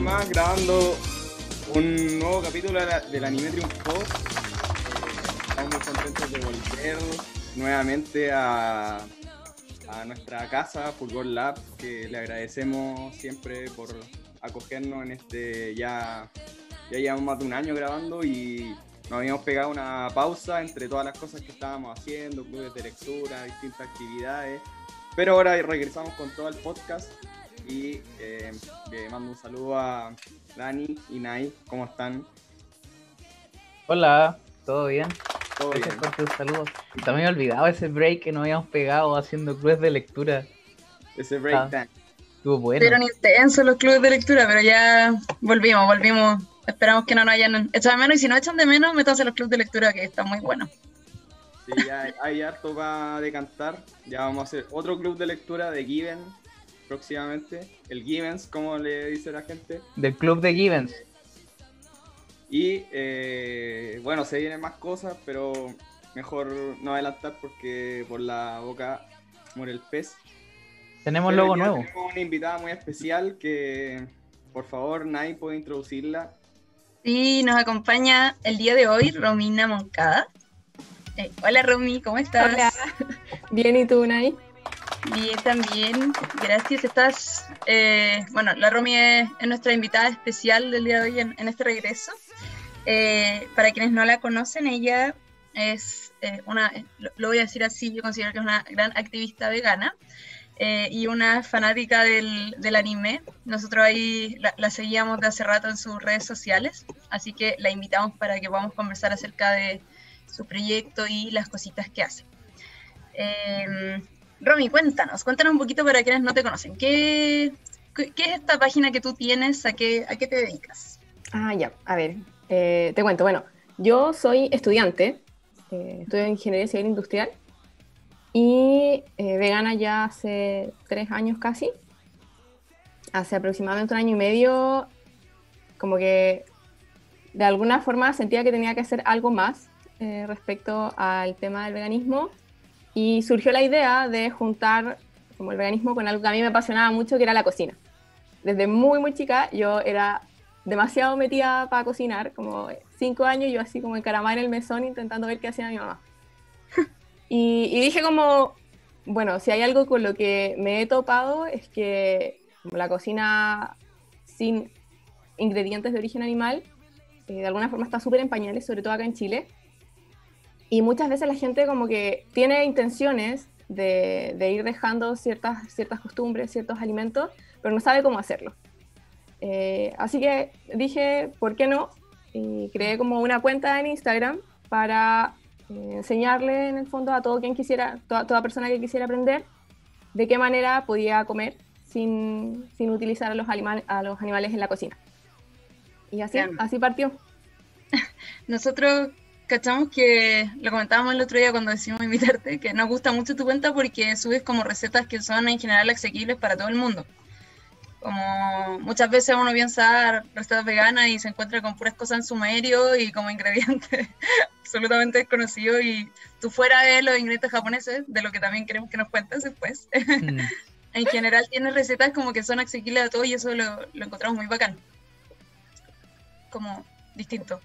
más grabando un nuevo capítulo del Anime Triunfó. Estamos muy contentos de volver nuevamente a nuestra casa, Fulgor Lab, que le agradecemos siempre por acogernos en ya llevamos más de un año grabando y nos habíamos pegado una pausa entre todas las cosas que estábamos haciendo, clubes de lectura, distintas actividades, pero ahora regresamos con todo el podcast y le mando un saludo a Dani y Nai. ¿Cómo están? Hola, ¿todo bien? Todo Gracias bien. por tus saludos. También he olvidado ese break que nos habíamos pegado haciendo clubes de lectura. Ese breakdown. Estuvo bueno. Fueron intensos los clubes de lectura, pero ya volvimos. Esperamos que no nos hayan echado de menos, y si no echan de menos, métanse a los clubes de lectura, que están muy buenos. Sí, ya hay harto para decantar. Ya vamos a hacer otro club de lectura de Given próximamente. El Givens, como le dice la gente. Del club de Givens. Y bueno, se vienen más cosas, pero mejor no adelantar porque por la boca muere el pez. Tenemos Pero logo hoy día nuevo. tenemos una invitada muy especial que, por favor, Nai, ¿puede introducirla? Sí, nos acompaña el día de hoy Romina Moncada. Hola Romy, ¿cómo estás? Hola. Bien, ¿y tú, Nay? Bien, también, gracias. Bueno, la Romy es nuestra invitada especial del día de hoy en este regreso. Para quienes no la conocen, ella es lo voy a decir así, yo considero que es una gran activista vegana y una fanática del anime. Nosotros ahí la seguíamos de hace rato en sus redes sociales, así que la invitamos para que podamos conversar acerca de su proyecto y las cositas que hace. Romy, cuéntanos un poquito para quienes no te conocen. ¿Qué es esta página que tú tienes? ¿A qué te dedicas? Ya, a ver, te cuento. Bueno, yo soy estudiante, estudio Ingeniería Civil Industrial y vegana ya hace 3 años casi. Hace aproximadamente 1 año y medio, como que de alguna forma sentía que tenía que hacer algo más respecto al tema del veganismo. Y surgió la idea de juntar como el veganismo con algo que a mí me apasionaba mucho, que era la cocina. Desde muy, muy chica yo era demasiado metida para cocinar, como 5 años yo así como encaramada en el mesón intentando ver qué hacía mi mamá. Y dije como, bueno, si hay algo con lo que me he topado es que como la cocina sin ingredientes de origen animal, de alguna forma está súper en pañales, sobre todo acá en Chile. Y muchas veces la gente como que tiene intenciones de ir dejando ciertas costumbres, ciertos alimentos, pero no sabe cómo hacerlo. Así que dije, ¿por qué no? Y creé como una cuenta en Instagram para enseñarle en el fondo a todo quien quisiera, toda persona que quisiera aprender, de qué manera podía comer sin utilizar a los animales en la cocina. Y así partió. Nosotros cachamos que, lo comentábamos el otro día cuando decidimos invitarte, que nos gusta mucho tu cuenta porque subes como recetas que son en general asequibles para todo el mundo. Como muchas veces uno piensa recetas veganas y se encuentra con puras cosas en sumerio y como ingredientes absolutamente desconocidos, y tú, fuera de los ingredientes japoneses, de lo que también queremos que nos cuentes después, en general tienes recetas como que son asequibles a todos, y eso lo encontramos muy bacán, como distinto.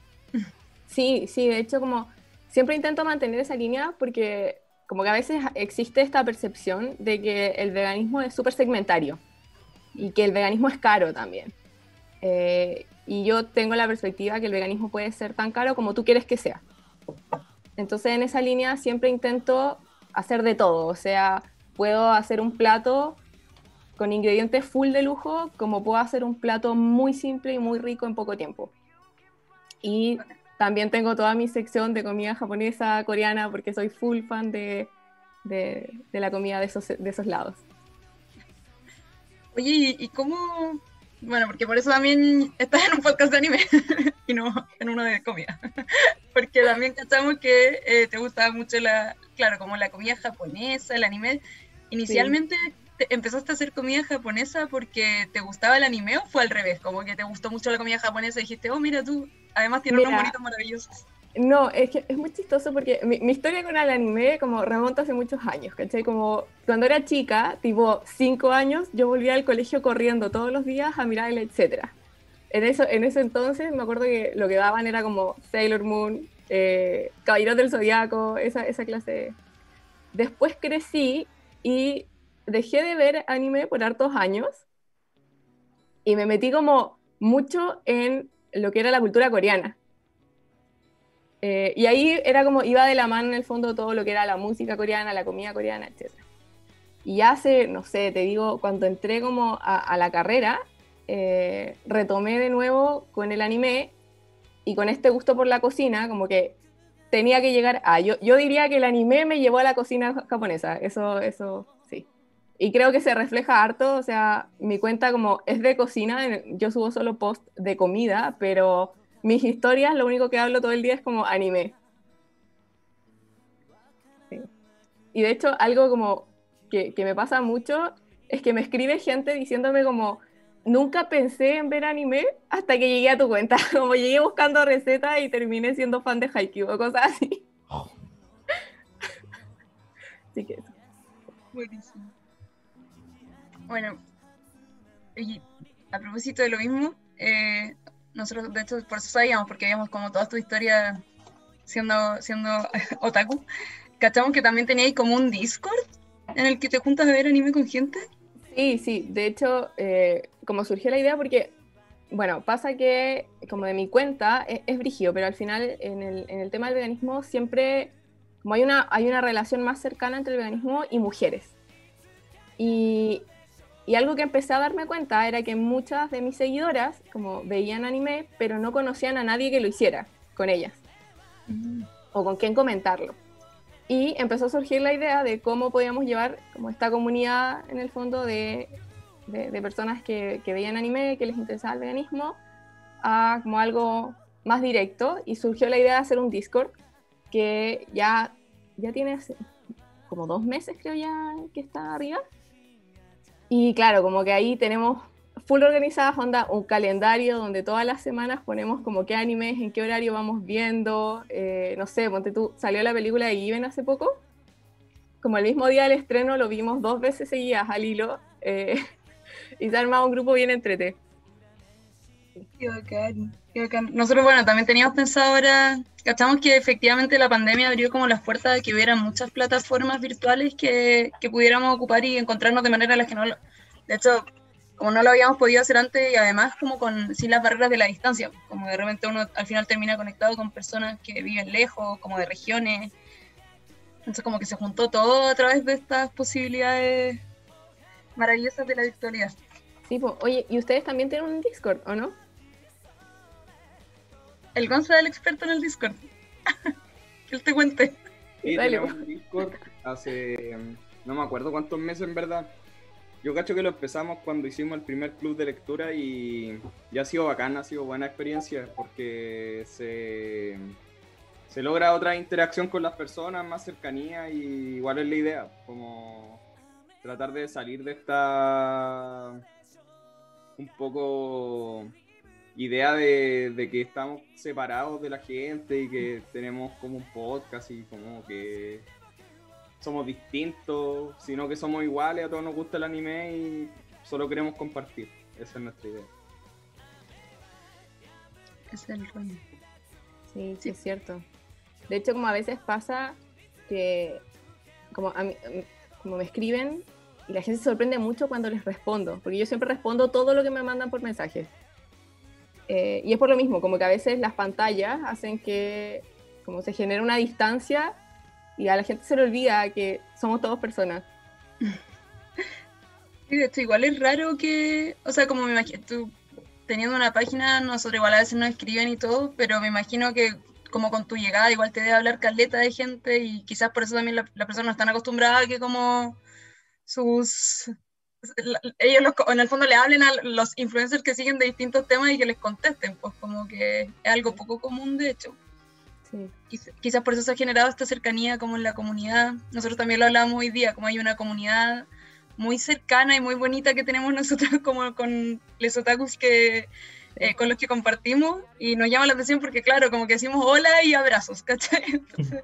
Sí, de hecho como siempre intento mantener esa línea porque como que a veces existe esta percepción de que el veganismo es súper segmentario y que el veganismo es caro también. Y yo tengo la perspectiva que el veganismo puede ser tan caro como tú quieres que sea. Entonces en esa línea siempre intento hacer de todo, o sea, puedo hacer un plato con ingredientes full de lujo como puedo hacer un plato muy simple y muy rico en poco tiempo. Y también tengo toda mi sección de comida japonesa, coreana, porque soy full fan de la comida de esos lados. Oye, ¿y cómo? Bueno, porque por eso también estás en un podcast de anime y no en uno de comida. Porque también cachamos que te gustaba mucho como la comida japonesa, el anime. Inicialmente empezaste a hacer comida japonesa porque te gustaba el anime, ¿o fue al revés? Como que te gustó mucho la comida japonesa y dijiste, oh, mira tú, además tiene unos monitos maravillosos. No, es que es muy chistoso porque mi historia con el anime como remonta hace muchos años, ¿cachai? Como cuando era chica, tipo 5 años, yo volvía al colegio corriendo todos los días a mirar el etcétera. en ese entonces me acuerdo que lo que daban era como Sailor Moon, Caballeros del Zodiaco, esa clase. Después crecí y dejé de ver anime por hartos años y me metí como mucho en lo que era la cultura coreana. Y ahí era como, iba de la mano en el fondo todo lo que era la música coreana, la comida coreana, etc. Y hace, no sé, te digo, cuando entré como a la carrera, retomé de nuevo con el anime y con este gusto por la cocina, como que tenía que llegar a... Yo diría que el anime me llevó a la cocina japonesa, eso sí. Y creo que se refleja harto, o sea, mi cuenta como es de cocina, yo subo solo post de comida, pero mis historias, lo único que hablo todo el día es como anime. Sí. Y de hecho, algo como que me pasa mucho es que me escribe gente diciéndome como, nunca pensé en ver anime hasta que llegué a tu cuenta. Como llegué buscando recetas y terminé siendo fan de Haikyuu o cosas así. Así que eso. Buenísimo. Bueno, y a propósito de lo mismo, nosotros de hecho por eso sabíamos, porque veíamos como toda tu historia siendo otaku, cachamos que también teníais como un Discord en el que te juntas a ver anime con gente. Sí, de hecho, como surgió la idea porque, bueno, pasa que como de mi cuenta es brígido, pero al final en el tema del veganismo siempre, como hay una relación más cercana entre el veganismo y mujeres. Y algo que empecé a darme cuenta era que muchas de mis seguidoras como veían anime, pero no conocían a nadie que lo hiciera con ellas, o con quién comentarlo. Y empezó a surgir la idea de cómo podíamos llevar como esta comunidad, en el fondo, de personas que veían anime, que les interesaba el veganismo, a como algo más directo. Y surgió la idea de hacer un Discord que ya tiene como 2 meses, creo ya, que está arriba. Y claro, como que ahí tenemos full organizadas, onda, un calendario donde todas las semanas ponemos como qué animes, en qué horario vamos viendo, no sé, ponte tú, salió la película de Given hace poco, como el mismo día del estreno lo vimos 2 veces seguidas al hilo, y se ha armado un grupo bien entrete. Qué bacán, qué bacán. Nosotros, bueno, también teníamos pensado ahora, cachamos que efectivamente la pandemia abrió como las puertas de que hubiera muchas plataformas virtuales que pudiéramos ocupar y encontrarnos de manera en la que no lo... De hecho, como no lo habíamos podido hacer antes y además como sin las barreras de la distancia, como de repente uno al final termina conectado con personas que viven lejos, como de regiones, entonces como que se juntó todo a través de estas posibilidades maravillosas de la virtualidad. Sí, pues, oye, ¿y ustedes también tienen un Discord, o no? El Gonza es el experto en el Discord. Que él te cuente. Sí, Dale, tenemos un Discord hace, no me acuerdo cuántos meses en verdad. Yo cacho que lo empezamos cuando hicimos el primer club de lectura y ha sido bacán, ha sido buena experiencia porque se logra otra interacción con las personas, más cercanía y igual es la idea, como tratar de salir de esta un poco idea de que estamos separados de la gente y que tenemos como un podcast y como que somos distintos, sino que somos iguales, a todos nos gusta el anime y solo queremos compartir. Esa es nuestra idea. Es el rollo. Sí, es cierto. De hecho, como a veces pasa que como me escriben y la gente se sorprende mucho cuando les respondo, porque yo siempre respondo todo lo que me mandan por mensaje. Y es por lo mismo, como que a veces las pantallas hacen que como se genere una distancia y a la gente se le olvida que somos todos personas. Sí, de hecho, igual es raro que, o sea, como me imagino, tú teniendo una página, nosotros igual a veces nos escriben y todo, pero me imagino que como con tu llegada igual te debe hablar caleta de gente y quizás por eso también la persona no están acostumbrada a que como ellos en el fondo le hablen a los influencers que siguen de distintos temas y que les contesten, pues como que es algo poco común de hecho. Sí. Quizás por eso se ha generado esta cercanía como en la comunidad. Nosotros también lo hablábamos hoy día, como hay una comunidad muy cercana y muy bonita que tenemos nosotros como con los otakus con los que compartimos y nos llama la atención porque claro, como que decimos hola y abrazos, ¿cachai? Entonces,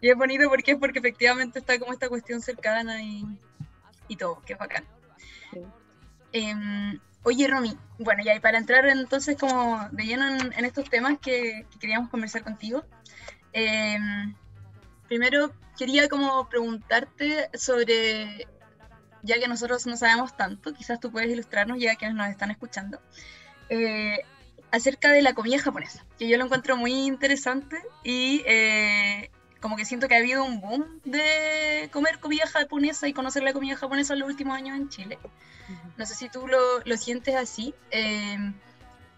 y es bonito porque efectivamente está como esta cuestión cercana y todo, que es bacán. Sí. Oye, Romy, bueno, ya y para entrar entonces como de lleno en estos temas que queríamos conversar contigo, eh, primero quería como preguntarte sobre, ya que nosotros no sabemos tanto, quizás tú puedes ilustrarnos ya quienes nos están escuchando, eh, acerca de la comida japonesa, que yo lo encuentro muy interesante y como que siento que ha habido un boom de comer comida japonesa y conocer la comida japonesa en los últimos años en Chile. No sé si tú lo sientes así.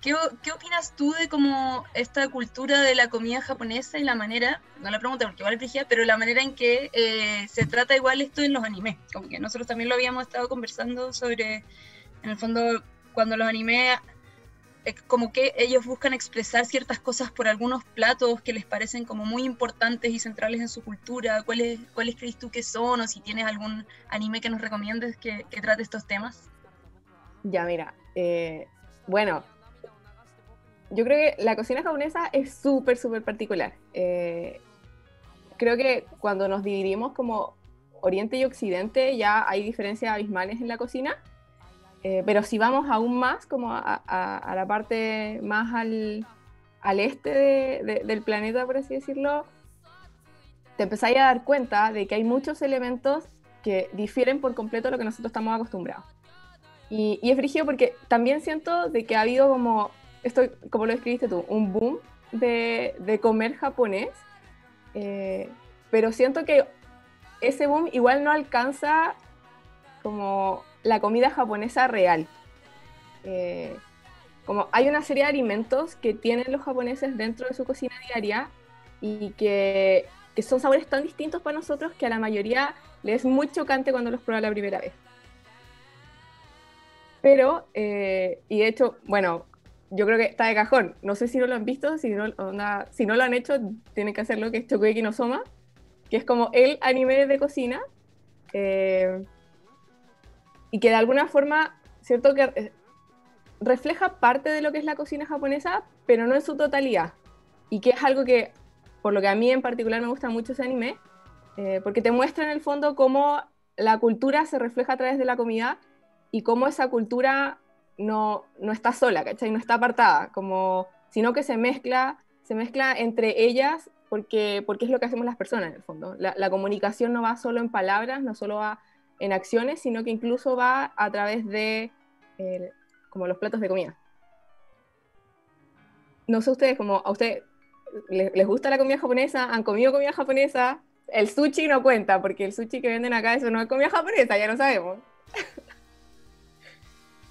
¿Qué opinas tú de como esta cultura de la comida japonesa y la manera, no la pregunta porque igual es brígida, pero la manera en que se trata igual esto en los animes? Como que nosotros también lo habíamos estado conversando sobre, en el fondo, cuando los animes, como que ellos buscan expresar ciertas cosas por algunos platos que les parecen como muy importantes y centrales en su cultura. ¿Cuáles crees tú que son? O si tienes algún anime que nos recomiendes que trate estos temas. Ya, mira, bueno, yo creo que la cocina japonesa es súper, súper particular. Creo que cuando nos dividimos como Oriente y Occidente ya hay diferencias abismales en la cocina, pero si vamos aún más como a la parte más al este del planeta, por así decirlo, te empezáis a dar cuenta de que hay muchos elementos que difieren por completo de lo que nosotros estamos acostumbrados. Y es brígido porque también siento de que ha habido como, esto, como lo describiste tú, un boom de comer japonés, pero siento que ese boom igual no alcanza como la comida japonesa real. Como hay una serie de alimentos que tienen los japoneses dentro de su cocina diaria y que son sabores tan distintos para nosotros que a la mayoría les es muy chocante cuando los prueba la primera vez. Pero, y de hecho, bueno, yo creo que está de cajón. No sé si no lo han visto, si no lo han hecho, tienen que hacerlo, que es Shokugeki no Soma, que es como el anime de cocina, y que de alguna forma, cierto que refleja parte de lo que es la cocina japonesa, pero no en su totalidad. Y que es algo que, por lo que a mí en particular me gusta mucho ese anime, porque te muestra en el fondo cómo la cultura se refleja a través de la comida y cómo esa cultura no está sola, ¿cachai? No está apartada, sino que se mezcla entre ellas porque es lo que hacemos las personas en el fondo. La comunicación no va solo en palabras, no solo va en acciones, sino que incluso va a través de como los platos de comida. No sé ustedes, como a ustedes les gusta la comida japonesa, han comido comida japonesa. El sushi no cuenta, porque el sushi que venden acá, eso no es comida japonesa, ya lo sabemos.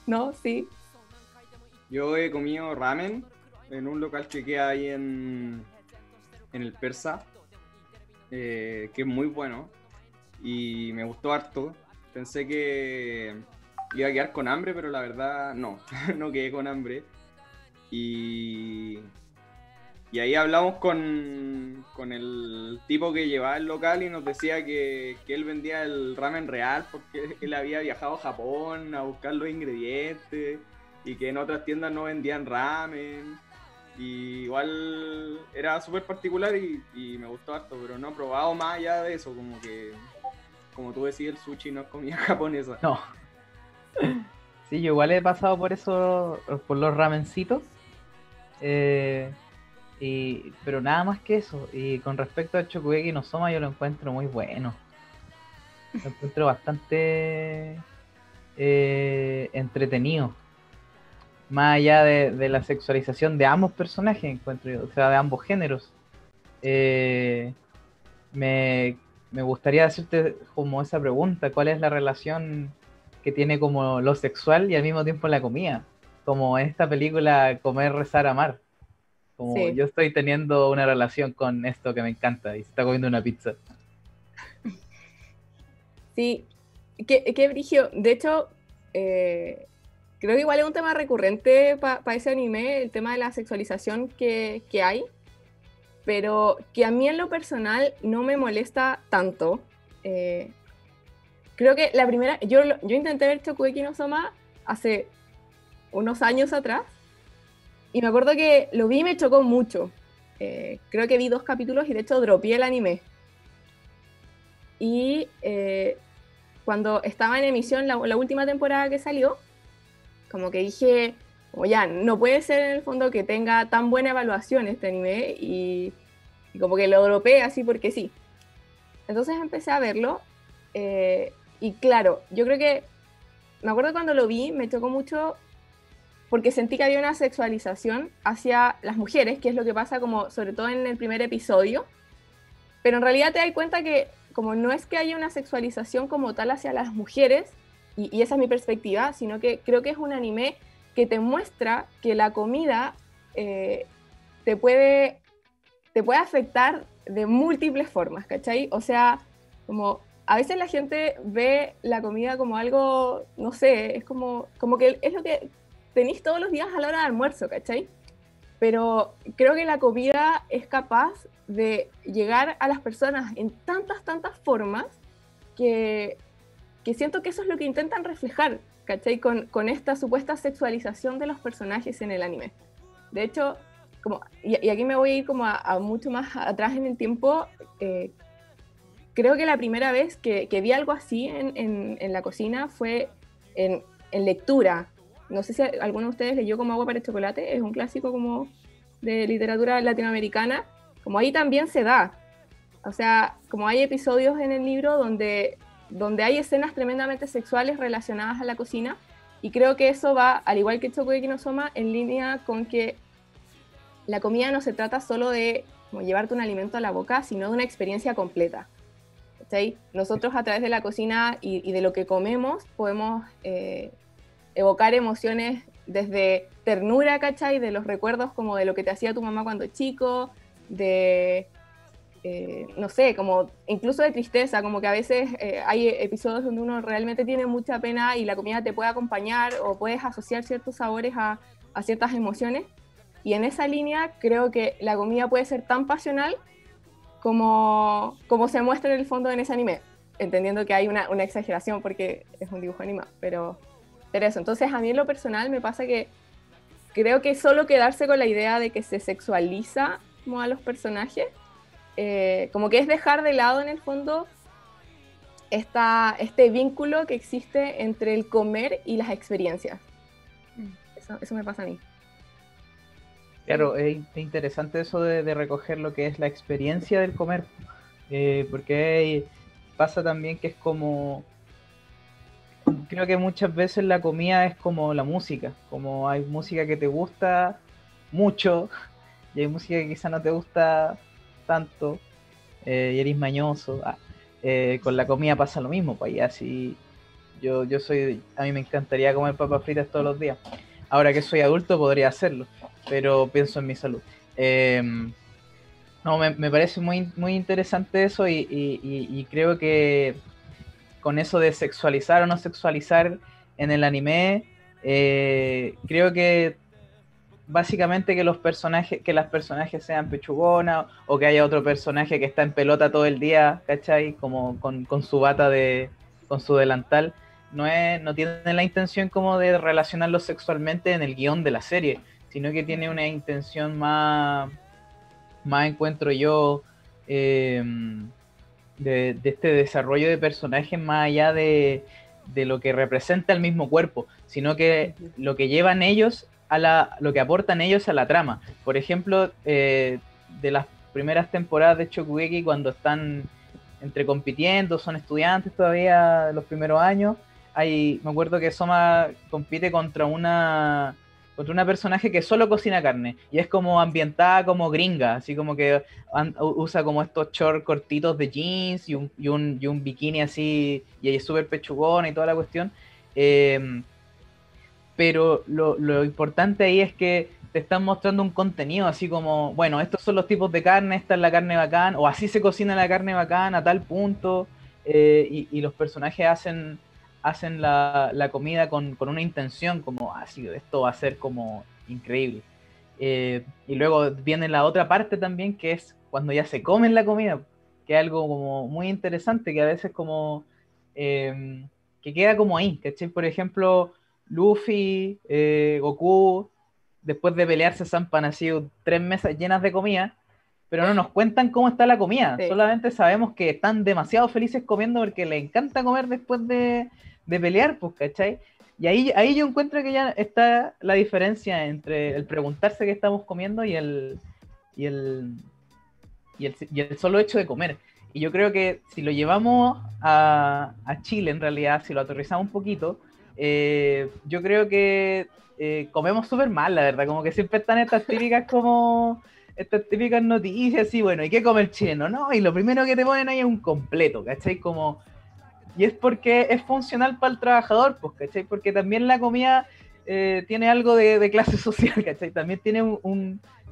¿No? Sí. Yo he comido ramen en un local que queda ahí en el Persa, que es muy bueno y me gustó harto. Pensé que iba a quedar con hambre, pero la verdad no, no quedé con hambre. Y ahí hablamos con el tipo que llevaba el local y nos decía que él vendía el ramen real porque él había viajado a Japón a buscar los ingredientes y que en otras tiendas no vendían ramen. Y igual era súper particular y me gustó harto, pero no he probado más allá de eso, como que, como tú decías, el sushi no es comida japonesa. No. Sí, yo igual he pasado por eso, por los ramencitos. Pero nada más que eso. Y con respecto a Shokugeki no Soma, yo lo encuentro muy bueno. Lo encuentro bastante entretenido. Más allá de la sexualización de ambos personajes, encuentro yo, o sea, de ambos géneros. Me gustaría hacerte como esa pregunta: ¿cuál es la relación que tiene como lo sexual y al mismo tiempo la comida? Como en esta película Comer, Rezar, Amar. Como Sí. yo estoy teniendo una relación con esto que me encanta y se está comiendo una pizza. Sí, qué brígido. De hecho, creo que igual es un tema recurrente para ese anime, el tema de la sexualización que hay, pero que a mí en lo personal no me molesta tanto. Creo que la primera, yo intenté ver Shokugeki no Soma hace unos años atrás, y me acuerdo que lo vi y me chocó mucho. Creo que vi 2 capítulos y de hecho dropeé el anime. Y cuando estaba en emisión la última temporada que salió, Como que dije, como ya, no puede ser en el fondo que tenga tan buena evaluación este anime y como que lo dropeé así porque sí. Entonces empecé a verlo y claro, yo creo que, me acuerdo cuando lo vi, me chocó mucho porque sentí que había una sexualización hacia las mujeres, que es lo que pasa como sobre todo en el primer episodio, pero en realidad te das cuenta que como no es que haya una sexualización como tal hacia las mujeres, y esa es mi perspectiva, sino que creo que es un anime que te muestra que la comida te puede afectar de múltiples formas, ¿cachai? O sea, como a veces la gente ve la comida como algo, no sé, es como que es lo que tenéis todos los días a la hora de almuerzo, ¿cachai? Pero creo que la comida es capaz de llegar a las personas en tantas formas que siento que eso es lo que intentan reflejar, ¿cachai? Con esta supuesta sexualización de los personajes en el anime. De hecho, y aquí me voy a ir como a mucho más atrás en el tiempo, creo que la primera vez que vi algo así en la cocina fue en lectura. No sé si alguno de ustedes leyó como Agua para el chocolate, es un clásico como de literatura latinoamericana, como ahí también se da. O sea, como hay episodios en el libro donde hay escenas tremendamente sexuales relacionadas a la cocina, y creo que eso va, al igual que Shokugeki no Soma, en línea con que la comida no se trata solo de como llevarte un alimento a la boca, sino de una experiencia completa. ¿Sí? Nosotros a través de la cocina y de lo que comemos podemos evocar emociones desde ternura, ¿cachai? De los recuerdos como de lo que te hacía tu mamá cuando chico, de, no sé, como incluso de tristeza, como que a veces hay episodios donde uno realmente tiene mucha pena y la comida te puede acompañar o puedes asociar ciertos sabores a ciertas emociones. Y en esa línea creo que la comida puede ser tan pasional como se muestra en el fondo en ese anime, entendiendo que hay una exageración porque es un dibujo animado, pero eso. Entonces a mí en lo personal me pasa que creo que solo quedarse con la idea de que se sexualiza como a los personajes, como que es dejar de lado en el fondo este vínculo que existe entre el comer y las experiencias. Eso me pasa a mí. Claro, es interesante eso de recoger lo que es la experiencia del comer, porque pasa también que es como, creo que muchas veces la comida es como la música, como hay música que te gusta mucho y hay música que quizá no te gusta tanto, y eres mañoso. Con la comida pasa lo mismo, pues, y así a mí me encantaría comer papas fritas todos los días. Ahora que soy adulto podría hacerlo, pero pienso en mi salud. No, me parece muy interesante eso y creo que con eso de sexualizar o no sexualizar en el anime, creo que básicamente que las personajes sean pechugonas o que haya otro personaje que está en pelota todo el día, ¿cachai? Como con su bata con su delantal. No tiene la intención como de relacionarlos sexualmente en el guión de la serie, sino que tiene una intención más encuentro yo, de este desarrollo de personajes más allá de lo que representa el mismo cuerpo, sino que lo que llevan ellos lo que aportan ellos a la trama. Por ejemplo, de las primeras temporadas de Shokugeki, cuando están entre compitiendo, son estudiantes todavía de los primeros años, me acuerdo que Soma compite contra una personaje que solo cocina carne y es como ambientada como gringa, así como que usa como estos shorts cortitos de jeans y un bikini así, y ella es súper pechugona y toda la cuestión, pero lo importante ahí es que te están mostrando un contenido así como, bueno, estos son los tipos de carne, esta es la carne bacán, o así se cocina la carne bacán a tal punto, y los personajes hacen la comida con una intención, como así, esto va a ser como increíble. Y luego viene la otra parte también, que es cuando ya se comen la comida, que es algo como muy interesante, que a veces como que queda como ahí, ¿cachai? Por ejemplo, Luffy, Goku, después de pelearse zampan así 3 mesas llenas de comida, pero no nos cuentan cómo está la comida, sí. Solamente sabemos que están demasiado felices comiendo porque les encanta comer después de pelear, pues, ¿cachai? Y ahí yo encuentro que ya está la diferencia entre el preguntarse qué estamos comiendo y el solo hecho de comer. Y yo creo que si lo llevamos a Chile, en realidad, si lo aterrizamos un poquito, yo creo que comemos súper mal, la verdad. Como que siempre están estas típicas noticias, y bueno, ¿y qué come el chileno? No, y lo primero que te ponen ahí es un completo, ¿cachai? Como... Y es porque es funcional para el trabajador, pues, ¿cachai? Porque también la comida tiene algo de clase social, ¿cachai? También tiene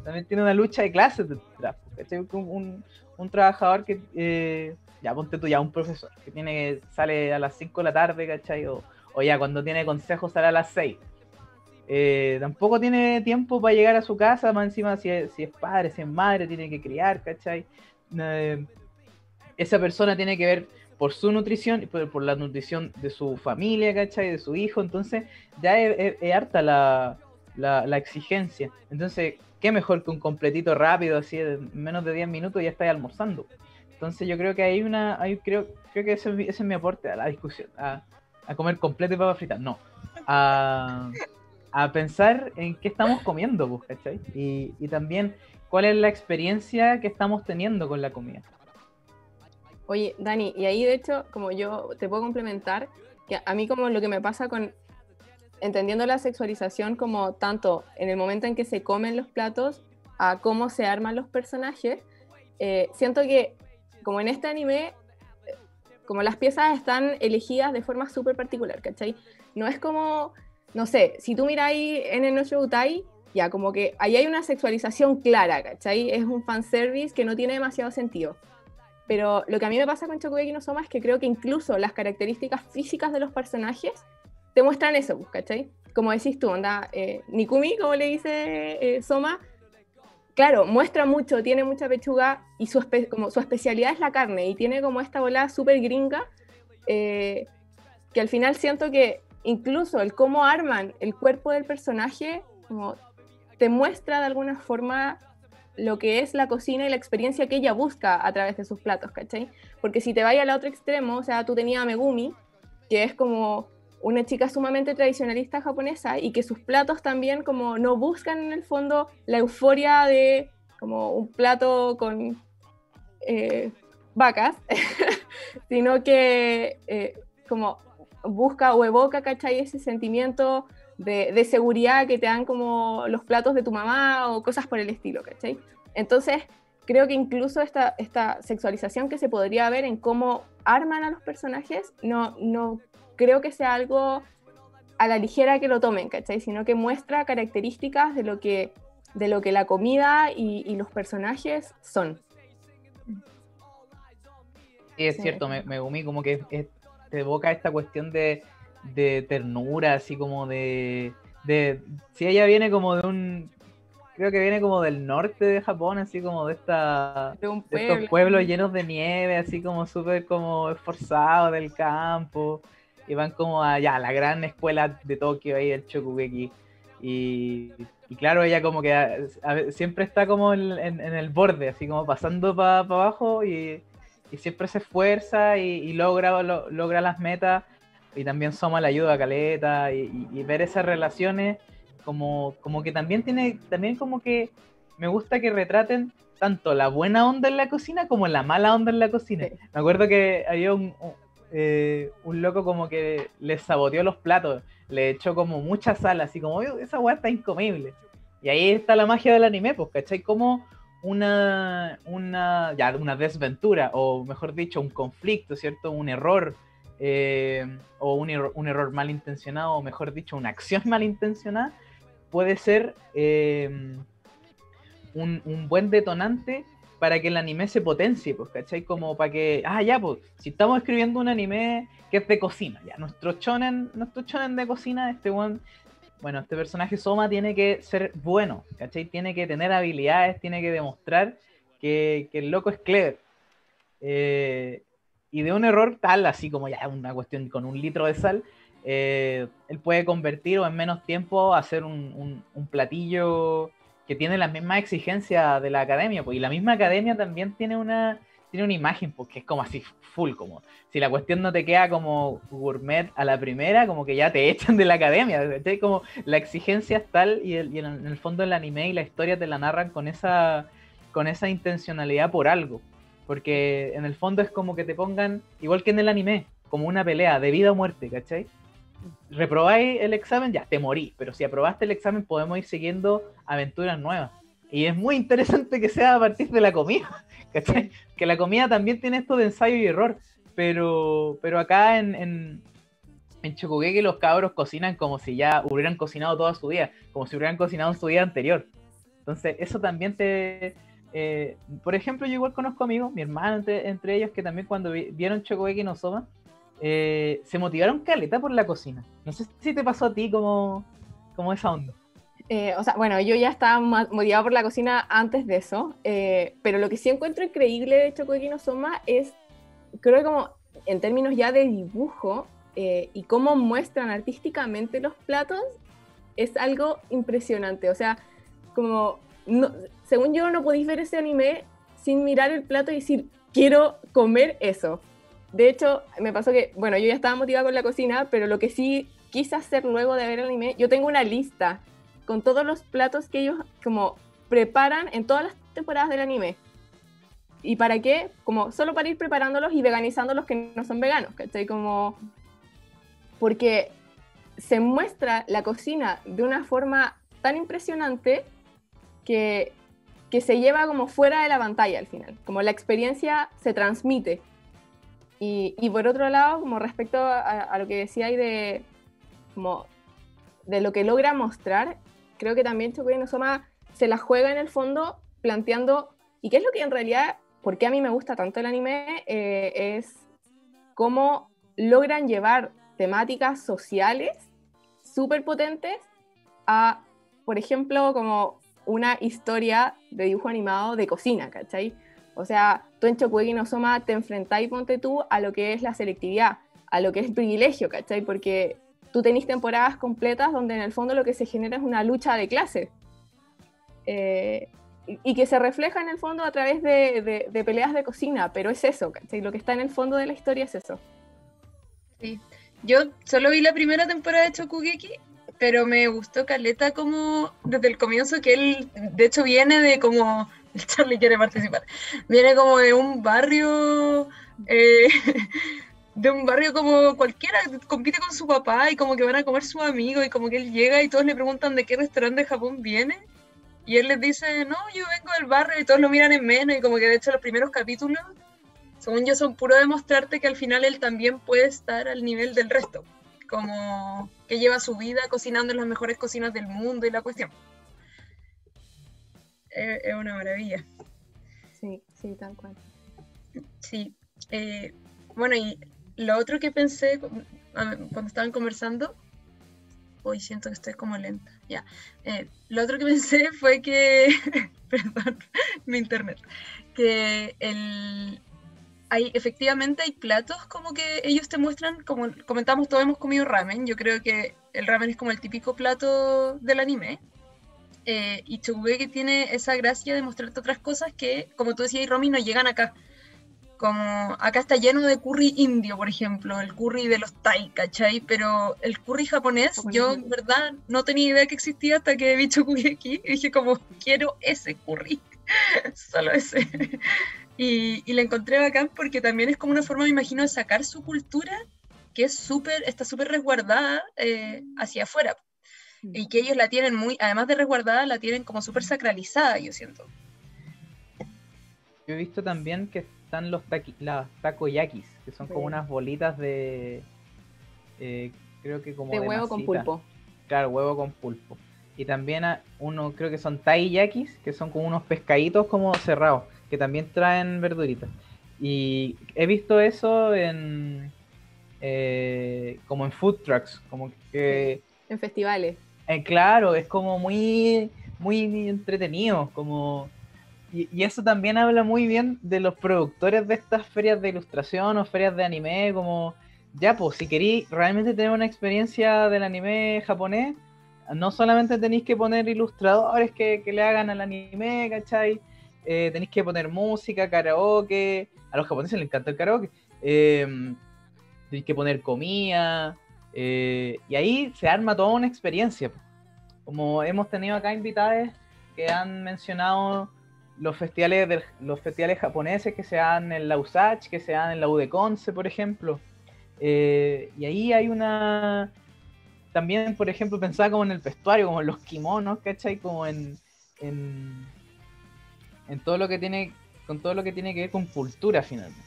también tiene una lucha de clases detrás, pues, ¿cachai? Un trabajador que, ya ponte tú, ya un profesor, que sale a las 5 de la tarde, ¿cachai? O ya cuando tiene consejo sale a las 6. Tampoco tiene tiempo para llegar a su casa, más encima si es padre, si es madre, tiene que criar, ¿cachai? Esa persona tiene que ver por su nutrición y por la nutrición de su familia, ¿cachai? De su hijo, entonces ya es harta la exigencia. Entonces, qué mejor que un completito rápido, así en menos de 10 minutos ya estáis almorzando. Entonces yo creo que creo que ese es mi aporte a la discusión, a comer completo y papas fritas, no, a pensar en qué estamos comiendo, pues, ¿cachai? Y también cuál es la experiencia que estamos teniendo con la comida. Oye, Dani, y ahí de hecho, como yo te puedo complementar, que a mí como lo que me pasa con entendiendo la sexualización como tanto en el momento en que se comen los platos a cómo se arman los personajes, siento que como en este anime, como las piezas están elegidas de forma súper particular, ¿cachai? No es como, no sé, si tú miráis en el Noche Utai, ya como que ahí hay una sexualización clara, ¿cachai? Es un fanservice que no tiene demasiado sentido. Pero lo que a mí me pasa con Shokugeki no Soma es que creo que incluso las características físicas de los personajes te muestran eso, ¿cachai? Como decís tú, onda, Nikumi, como le dice Soma, claro, muestra mucho, tiene mucha pechuga y como su especialidad es la carne y tiene como esta bola súper gringa que al final siento que incluso el cómo arman el cuerpo del personaje como te muestra de alguna forma lo que es la cocina y la experiencia que ella busca a través de sus platos, ¿cachai? Porque si te vayas al otro extremo, o sea, tú tenías a Megumi, que es como una chica sumamente tradicionalista japonesa y que sus platos también como no buscan en el fondo la euforia de como un plato con vacas, sino que como busca o evoca, ¿cachai? Ese sentimiento de seguridad que te dan como los platos de tu mamá o cosas por el estilo, ¿cachai? Entonces, creo que incluso esta sexualización que se podría ver en cómo arman a los personajes, no creo que sea algo a la ligera que lo tomen, ¿cachai? Sino que muestra características de lo que la comida y los personajes son. Sí, es cierto, Megumi como que te evoca esta cuestión de ternura, así como de si ella viene como creo que viene como del norte de Japón, así como de estos pueblos llenos de nieve, así como súper como esforzados del campo, y van como allá a la gran escuela de Tokio ahí, el Shokugeki, y claro, ella como que siempre está como en el borde, así como pasando para abajo, y siempre se esfuerza y logra las metas. Y también Soma la ayuda a Caleta y ver esas relaciones como que también como que me gusta que retraten tanto la buena onda en la cocina como la mala onda en la cocina. Sí. Me acuerdo que había un loco como que le saboteó los platos, le echó como mucha sal, así como esa weá está incomible. Y ahí está la magia del anime, pues, ¿cachai? Como una desventura, o mejor dicho, un conflicto, ¿cierto? Un error. O un error malintencionado, o mejor dicho, una acción malintencionada, puede ser un buen detonante para que el anime se potencie, pues, ¿cachai? Como para que, pues, si estamos escribiendo un anime que es de cocina, ya, nuestro shonen de cocina, este personaje Soma tiene que ser bueno, ¿cachai? Tiene que tener habilidades, tiene que demostrar que el loco es clever. Y de un error tal, así como ya una cuestión con 1 litro de sal, él puede convertir o en menos tiempo hacer un platillo que tiene las mismas exigencias de la academia, pues, y la misma academia también tiene tiene una imagen porque es como así full, como si la cuestión no te queda como gourmet a la primera, como que ya te echan de la academia, ¿cachai? Como la exigencia es tal y en el fondo el anime y la historia te la narran con esa intencionalidad por algo, porque en el fondo es como que te pongan, igual que en el anime, como una pelea de vida o muerte, ¿cachai? Reprobáis el examen, ya, te morí, pero si aprobaste el examen podemos ir siguiendo aventuras nuevas. Y es muy interesante que sea a partir de la comida, ¿cachai? Que la comida también tiene esto de ensayo y error, pero acá en Shokugeki los cabros cocinan como si ya hubieran cocinado toda su vida, como si hubieran cocinado en su día anterior. Entonces eso también te... por ejemplo, yo igual conozco amigos, mi hermano entre ellos, que también cuando vieron Shokugeki no Soma, se motivaron caleta por la cocina. No sé si te pasó a ti como esa onda. O sea, bueno, yo ya estaba motivada por la cocina antes de eso, pero lo que sí encuentro increíble de Shokugeki no Soma es, creo que como en términos ya de dibujo y cómo muestran artísticamente los platos, es algo impresionante. O sea, como, no, según yo, no podéis ver ese anime sin mirar el plato y decir, quiero comer eso. De hecho, me pasó que, bueno, yo ya estaba motivada con la cocina, pero lo que sí quise hacer luego de ver el anime, yo tengo una lista con todos los platos que ellos como preparan en todas las temporadas del anime. ¿Y para qué? Como solo para ir preparándolos y veganizando los que no son veganos, ¿cachai? Como... porque se muestra la cocina de una forma tan impresionante que se lleva como fuera de la pantalla al final, como la experiencia se transmite. Y por otro lado, como respecto a lo que decía ahí de lo que logra mostrar, creo que también Shokugeki no Soma se la juega en el fondo planteando, y qué es lo que en realidad, por qué a mí me gusta tanto el anime, es cómo logran llevar temáticas sociales súper potentes a, por ejemplo, como una historia de dibujo animado de cocina, ¿cachai? O sea, tú en Shokugeki no Soma te enfrentáis, ponte tú, a lo que es la selectividad, a lo que es el privilegio, ¿cachai? Porque tú tenés temporadas completas donde en el fondo lo que se genera es una lucha de clases. Y que se refleja en el fondo a través de peleas de cocina, pero es eso, ¿cachai? Lo que está en el fondo de la historia es eso. Sí. Yo solo vi la primera temporada de Shokugeki, pero me gustó caleta como desde el comienzo, que él de hecho viene de como... El Charlie quiere participar. Viene como de un barrio... de un barrio como cualquiera, compite con su papá y como que van a comer sus amigos y como que él llega y todos le preguntan de qué restaurante de Japón viene y él les dice, no, yo vengo del barrio, y todos lo miran en menos, y como que de hecho los primeros capítulos, según yo, son puro demostrarte que al final él también puede estar al nivel del resto, como que lleva su vida cocinando en las mejores cocinas del mundo y la cuestión. Es una maravilla. Sí, sí, tal cual. Sí. Bueno, y lo otro que pensé cuando estaban conversando, hoy siento que estoy como lenta, ya. Lo otro que pensé fue que, perdón, mi internet, que efectivamente hay platos como que ellos te muestran, como comentamos, todos hemos comido ramen, yo creo que el ramen es como el típico plato del anime, y Shokugeki tiene esa gracia de mostrarte otras cosas que, como tú decías, Romy, no llegan acá. Como acá está lleno de curry indio, por ejemplo, el curry de los Thai, ¿cachai? Pero el curry japonés, yo en verdad no tenía idea que existía hasta que vi Shokugeki y dije como, quiero ese curry, solo ese. Y la encontré bacán porque también es como una forma, me imagino, de sacar su cultura, que está súper resguardada hacia afuera. Y que ellos la tienen además de resguardada, la tienen como súper sacralizada, yo siento. Yo he visto también que están las takoyakis, que son como unas bolitas de... creo que como de huevo con pulpo. Claro, huevo con pulpo. Y también creo que son taiyakis, que son como unos pescaditos como cerrados, que también traen verduritas. Y he visto eso como en food trucks, como que... En festivales. Claro, es como muy, muy entretenido, como... Y eso también habla muy bien de los productores de estas ferias de ilustración o ferias de anime, como, ya pues, si queréis realmente tener una experiencia del anime japonés, no solamente tenéis que poner ilustradores que le hagan al anime, ¿cachai? tenéis que poner música, karaoke, a los japoneses les encanta el karaoke, tenéis que poner comida, y ahí se arma toda una experiencia. Como hemos tenido acá invitados que han mencionado los festivales japoneses que se dan en la USACH, que se dan en la U de Conce, por ejemplo. Y ahí hay una... También, por ejemplo, pensaba como en el vestuario, como en los kimonos, ¿cachai? Como en todo lo que tiene, con todo lo que tiene que ver con cultura, finalmente.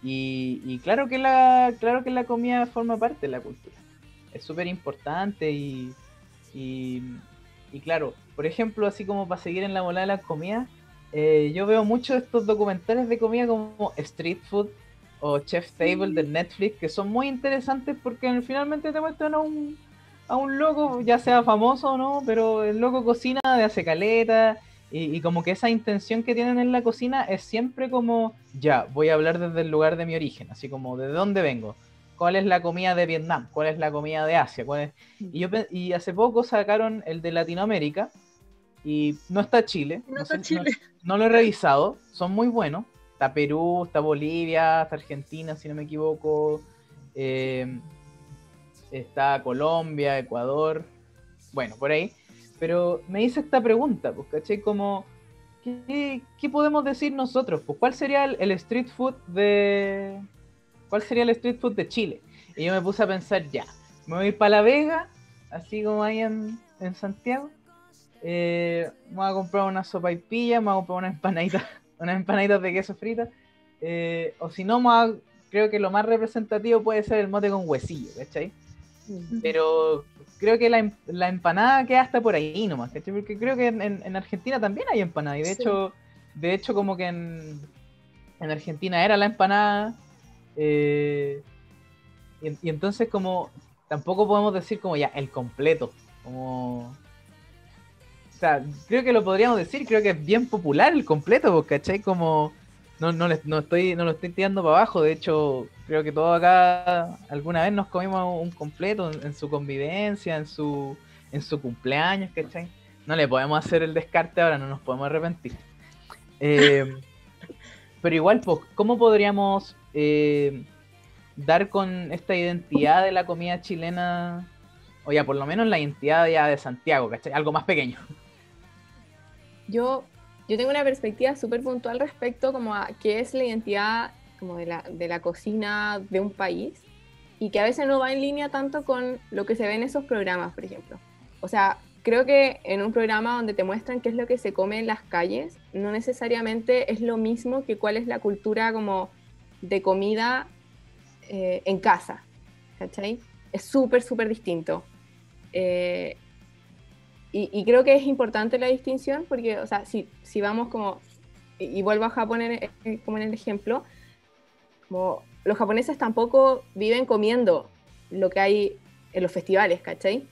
Y claro que la comida forma parte de la cultura. Es súper importante y claro, por ejemplo, así como para seguir en la bola de las comidas, yo veo muchos de estos documentales de comida como Street Food o Chef's Table de Netflix, que son muy interesantes porque finalmente te muestran a un loco, ya sea famoso o no, pero el loco cocina de hace caleta, y como que esa intención que tienen en la cocina es siempre como, ya, voy a hablar desde el lugar de mi origen, así como, ¿de dónde vengo? ¿Cuál es la comida de Vietnam? ¿Cuál es la comida de Asia? Y hace poco sacaron el de Latinoamérica, y no está Chile, No está Chile. no lo he revisado, son muy buenos. Está Perú, está Bolivia, está Argentina, si no me equivoco, está Colombia, Ecuador, bueno, por ahí. Pero me hice esta pregunta, pues, ¿cachai? Como, ¿qué podemos decir nosotros? Pues, ¿cuál sería el street food de Chile? Y yo me puse a pensar, ya, me voy para La Vega, así como ahí en Santiago. Me voy a comprar una sopaipilla, me voy a comprar unas empanaditas de queso frita, o si no, creo que lo más representativo puede ser el mote con huesillo, ¿cachai? Pero creo que la empanada queda hasta por ahí nomás, ¿cachai? Porque creo que en Argentina también hay empanada, y de hecho como que en Argentina era la empanada, y entonces como tampoco podemos decir como ya el completo, como... O sea, creo que lo podríamos decir, creo que es bien popular el completo, ¿cachai? Como no lo estoy tirando para abajo, de hecho, creo que todos acá alguna vez nos comimos un completo en su convivencia, en su cumpleaños, ¿cachai? No le podemos hacer el descarte ahora, no nos podemos arrepentir. Pero igual, pues, ¿cómo podríamos dar con esta identidad de la comida chilena? O ya, por lo menos la identidad ya de Santiago, ¿cachai? Algo más pequeño. Yo tengo una perspectiva súper puntual respecto como a qué es la identidad como de la cocina de un país, y que a veces no va en línea tanto con lo que se ve en esos programas, por ejemplo. O sea, creo que en un programa donde te muestran qué es lo que se come en las calles, no necesariamente es lo mismo que cuál es la cultura como de comida en casa, ¿cachai? Es súper, súper distinto. Y creo que es importante la distinción porque, o sea, si vamos como, y vuelvo a Japón como en el ejemplo, como los japoneses tampoco viven comiendo lo que hay en los festivales, ¿cachai?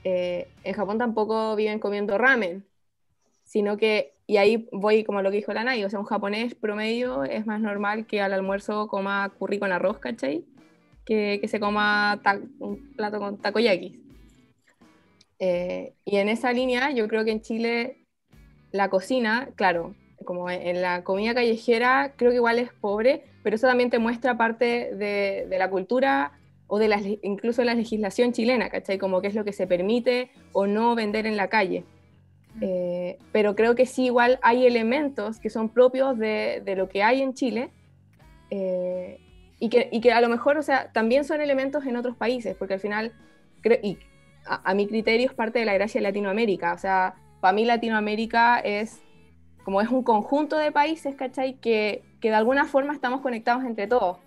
En Japón tampoco viven comiendo ramen, sino que, y ahí voy como lo que dijo la Nay, o sea, un japonés promedio es más normal que al almuerzo coma curry con arroz, ¿cachai? Que se coma un plato con takoyaki. Y en esa línea, yo creo que en Chile la cocina, claro, como en la comida callejera, creo que igual es pobre, pero eso también te muestra parte de la cultura o incluso de la legislación chilena, ¿cachai? Como qué es lo que se permite o no vender en la calle. Pero creo que sí, igual hay elementos que son propios de lo que hay en Chile, y que a lo mejor, o sea, también son elementos en otros países, porque al final, a mi criterio es parte de la gracia de Latinoamérica. O sea, para mí Latinoamérica es un conjunto de países, ¿cachai? Que de alguna forma estamos conectados entre todos.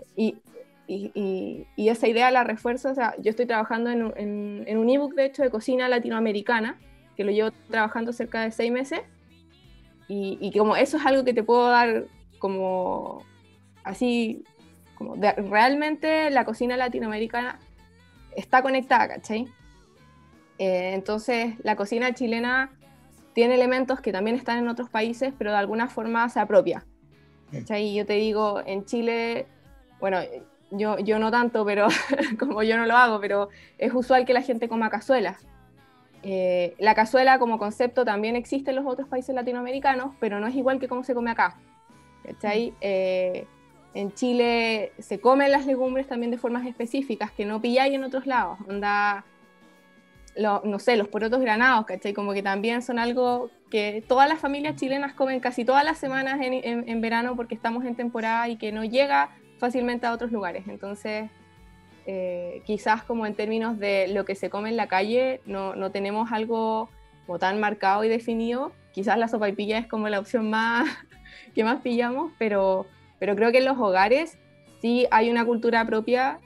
Y esa idea la refuerzo. O sea, yo estoy trabajando en un ebook, de hecho, de cocina latinoamericana, que lo llevo trabajando cerca de 6 meses. Y como eso es algo que te puedo dar como así, como realmente la cocina latinoamericana está conectada, ¿cachai? Entonces, la cocina chilena tiene elementos que también están en otros países, pero de alguna forma se apropia, ¿cachai? Y yo te digo, en Chile, bueno, yo no tanto, pero como yo no lo hago, pero es usual que la gente coma cazuelas. La cazuela como concepto también existe en los otros países latinoamericanos, pero no es igual que cómo se come acá, ¿cachai? En Chile se comen las legumbres también de formas específicas que no pilláis en otros lados. Onda, no sé, los porotos granados, ¿cachai? Como que también son algo que todas las familias chilenas comen casi todas las semanas en verano porque estamos en temporada y que no llega fácilmente a otros lugares. Entonces, quizás como en términos de lo que se come en la calle, no tenemos algo como tan marcado y definido. Quizás la sopaipilla es como la opción más que más pillamos, pero creo que en los hogares sí hay una cultura propia,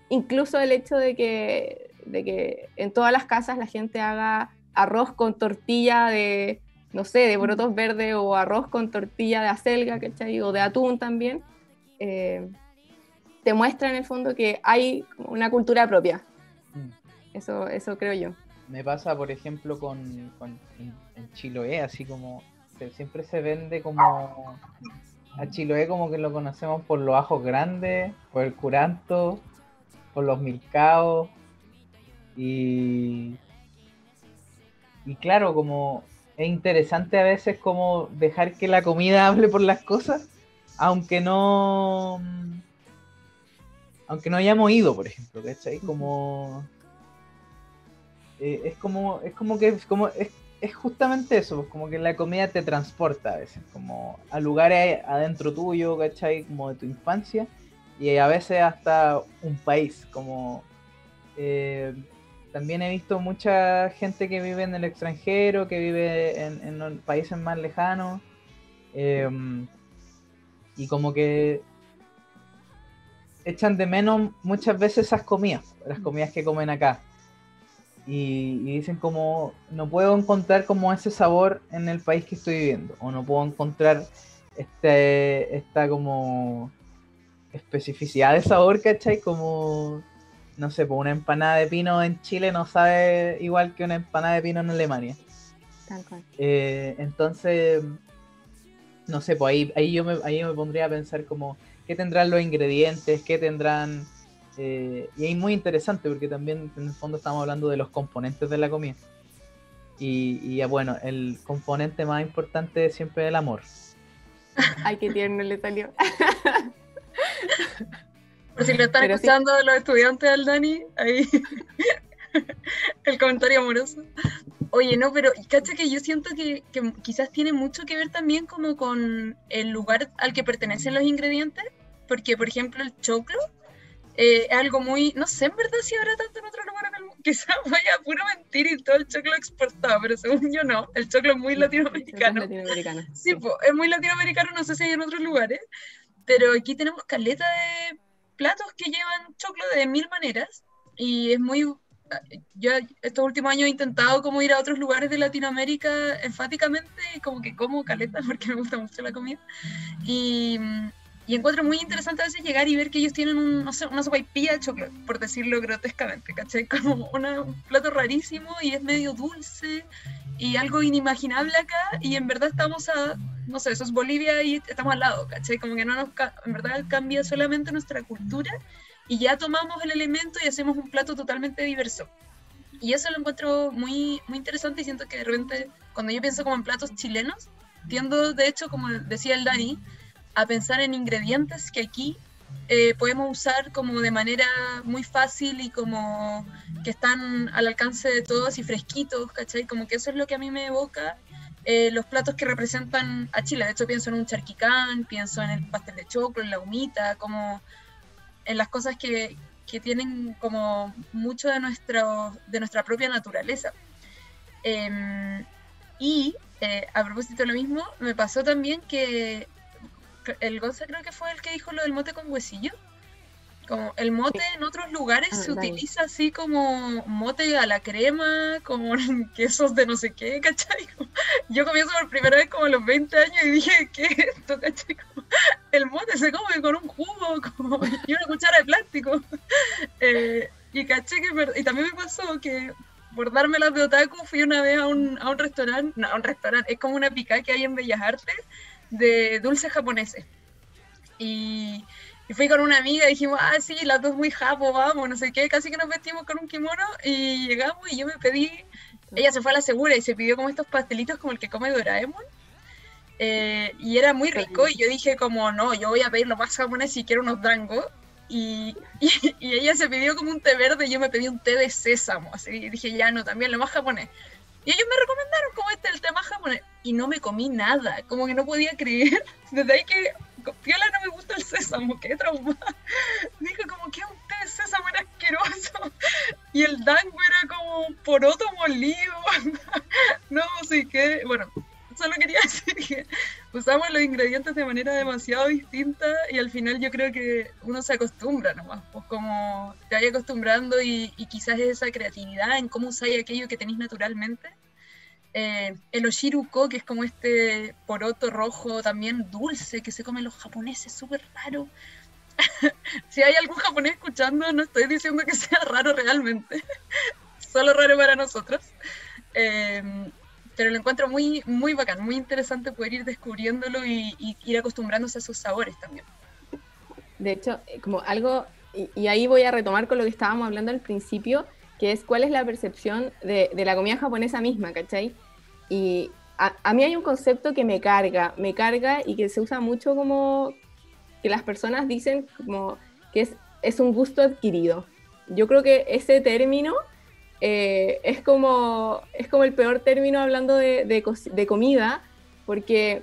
incluso el hecho de que en todas las casas la gente haga arroz con tortilla de, no sé, de porotos verdes o arroz con tortilla de acelga, ¿cachai? O de atún también, te muestra en el fondo que hay una cultura propia. Eso creo yo. Me pasa, por ejemplo, en Chiloé, así como que siempre se vende como... A Chiloé como que lo conocemos por los ajos grandes, por el curanto, por los milcaos. Y claro, como es interesante a veces como dejar que la comida hable por las cosas, aunque no hayamos ido, por ejemplo, ¿cachai? Como es justamente eso, pues como que la comida te transporta a veces, como a lugares adentro tuyo, ¿cachai? Como de tu infancia, y a veces hasta un país, como también he visto mucha gente que vive en el extranjero, que vive en países más lejanos, y como que echan de menos muchas veces esas comidas, las comidas que comen acá. Y dicen como, no puedo encontrar como ese sabor en el país que estoy viviendo, o no puedo encontrar esta como especificidad de sabor, ¿cachai? Como, no sé, pues una empanada de pino en Chile no sabe igual que una empanada de pino en Alemania. Tal cual. Entonces, no sé, pues ahí yo me pondría a pensar como, ¿qué tendrán los ingredientes? ¿Qué tendrán...? Y es muy interesante porque también en el fondo estamos hablando de los componentes de la comida. Y bueno, el componente más importante es siempre el amor. Ay, qué tierno le salió. Por si lo están escuchando los estudiantes al Dani, ahí el comentario amoroso. Oye, no, pero cacha que yo siento que quizás tiene mucho que ver también como con el lugar al que pertenecen los ingredientes, porque por ejemplo el choclo es algo muy, no sé en verdad si habrá tanto en otros lugares del mundo, quizás vaya a puro mentir y todo el choclo exportado, pero según yo no, el choclo es muy latinoamericano. Sí, pues, es muy latinoamericano, no sé si hay en otros lugares, pero aquí tenemos caleta de platos que llevan choclo de 1000 maneras, y es muy... Yo estos últimos años he intentado como ir a otros lugares de Latinoamérica enfáticamente, como que como caleta porque me gusta mucho la comida, y encuentro muy interesante a veces llegar y ver que ellos tienen no sé, una sopaipilla de choclo, por decirlo grotescamente, ¿cachai? Como un plato rarísimo y es medio dulce y algo inimaginable acá, y en verdad estamos no sé, eso es Bolivia y estamos al lado, ¿cachai? Como que en verdad cambia solamente nuestra cultura y ya tomamos el elemento y hacemos un plato totalmente diverso. Y eso lo encuentro muy, muy interesante, y siento que de repente cuando yo pienso como en platos chilenos, tiendo de hecho, como decía el Dani, a pensar en ingredientes que aquí podemos usar como de manera muy fácil y como que están al alcance de todos y fresquitos, ¿cachai? Como que eso es lo que a mí me evoca los platos que representan a Chile. De hecho pienso en un charquicán, pienso en el pastel de choclo, en la humita, como en las cosas que tienen como mucho de nuestra propia naturaleza. Y a propósito de lo mismo, me pasó también que el Gonza creo que fue el que dijo lo del mote con huesillo. Como el mote en otros lugares se utiliza así como mote a la crema, con quesos de no sé qué, ¿cachai? Yo comí eso por primera vez como a los 20 años y dije, ¿qué es esto, cachai? Como, el mote se come con un jugo y una cuchara de plástico. Y caché que... Y también me pasó que por darme las de otaku fui una vez a un restaurante, no, a un restaurante, es como una picá que hay en Bellas Artes, de dulces japoneses. Y Y fui con una amiga y dijimos, sí, las dos muy japo, vamos, no sé qué, casi que nos vestimos con un kimono y llegamos y yo me pedí, ella se fue a la segura y se pidió como estos pastelitos como el que come Doraemon. Y era muy rico y yo dije como, no, yo voy a pedir lo más japonés si quiero unos dango. Y ella se pidió como un té verde y yo me pedí un té de sésamo, así, y dije, ya no, también lo más japonés. Y ellos me recomendaron como el té más japonés y no me comí nada, como que no podía creer, desde ahí que piola no me gusta el sésamo, qué traumada. Dije como que un té de sésamo era asqueroso y el dango era como un poroto molido. No, sí que, bueno, solo quería decir que usamos los ingredientes de manera demasiado distinta y al final yo creo que uno se acostumbra nomás, pues como te vaya acostumbrando y quizás esa creatividad en cómo usáis aquello que tenéis naturalmente. El oshiruko, que es como este poroto rojo también dulce que se comen los japoneses, súper raro. Si hay algún japonés escuchando, no estoy diciendo que sea raro realmente, solo raro para nosotros. Pero lo encuentro muy, muy bacán, muy interesante poder ir descubriéndolo y ir acostumbrándose a sus sabores también. De hecho, como algo, y ahí voy a retomar con lo que estábamos hablando al principio, que es cuál es la percepción de la comida japonesa misma, ¿cachai? Y a mí hay un concepto que me carga y que se usa mucho como que las personas dicen como que es un gusto adquirido. Yo creo que ese término es como el peor término hablando de comida, porque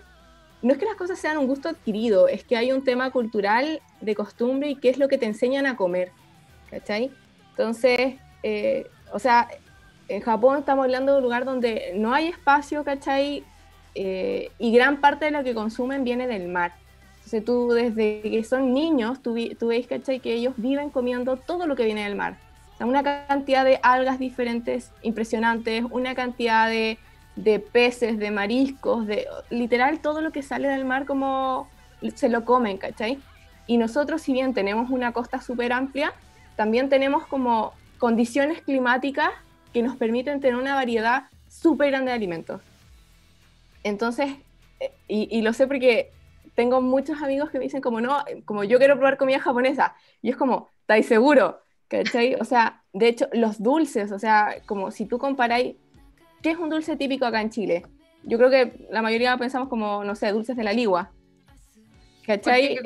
no es que las cosas sean un gusto adquirido, es que hay un tema cultural de costumbre y qué es lo que te enseñan a comer, ¿cachai? Entonces, o sea, en Japón estamos hablando de un lugar donde no hay espacio, ¿cachai? Y gran parte de lo que consumen viene del mar. Entonces tú desde que son niños, tú ves, ¿cachai? Que ellos viven comiendo todo lo que viene del mar. O sea, una cantidad de algas diferentes impresionantes, una cantidad de peces, de mariscos, de literal todo lo que sale del mar como se lo comen, ¿cachai? Y nosotros, si bien tenemos una costa súper amplia, también tenemos como condiciones climáticas que nos permiten tener una variedad súper grande de alimentos. Entonces, y lo sé porque tengo muchos amigos que me dicen como, no, como yo quiero probar comida japonesa, y es como, ¿estáis seguro? ¿Cachai? O sea, de hecho, los dulces, o sea, como si tú comparáis, ¿qué es un dulce típico acá en Chile? Yo creo que la mayoría pensamos como, no sé, dulces de la ligua, ¿cachai?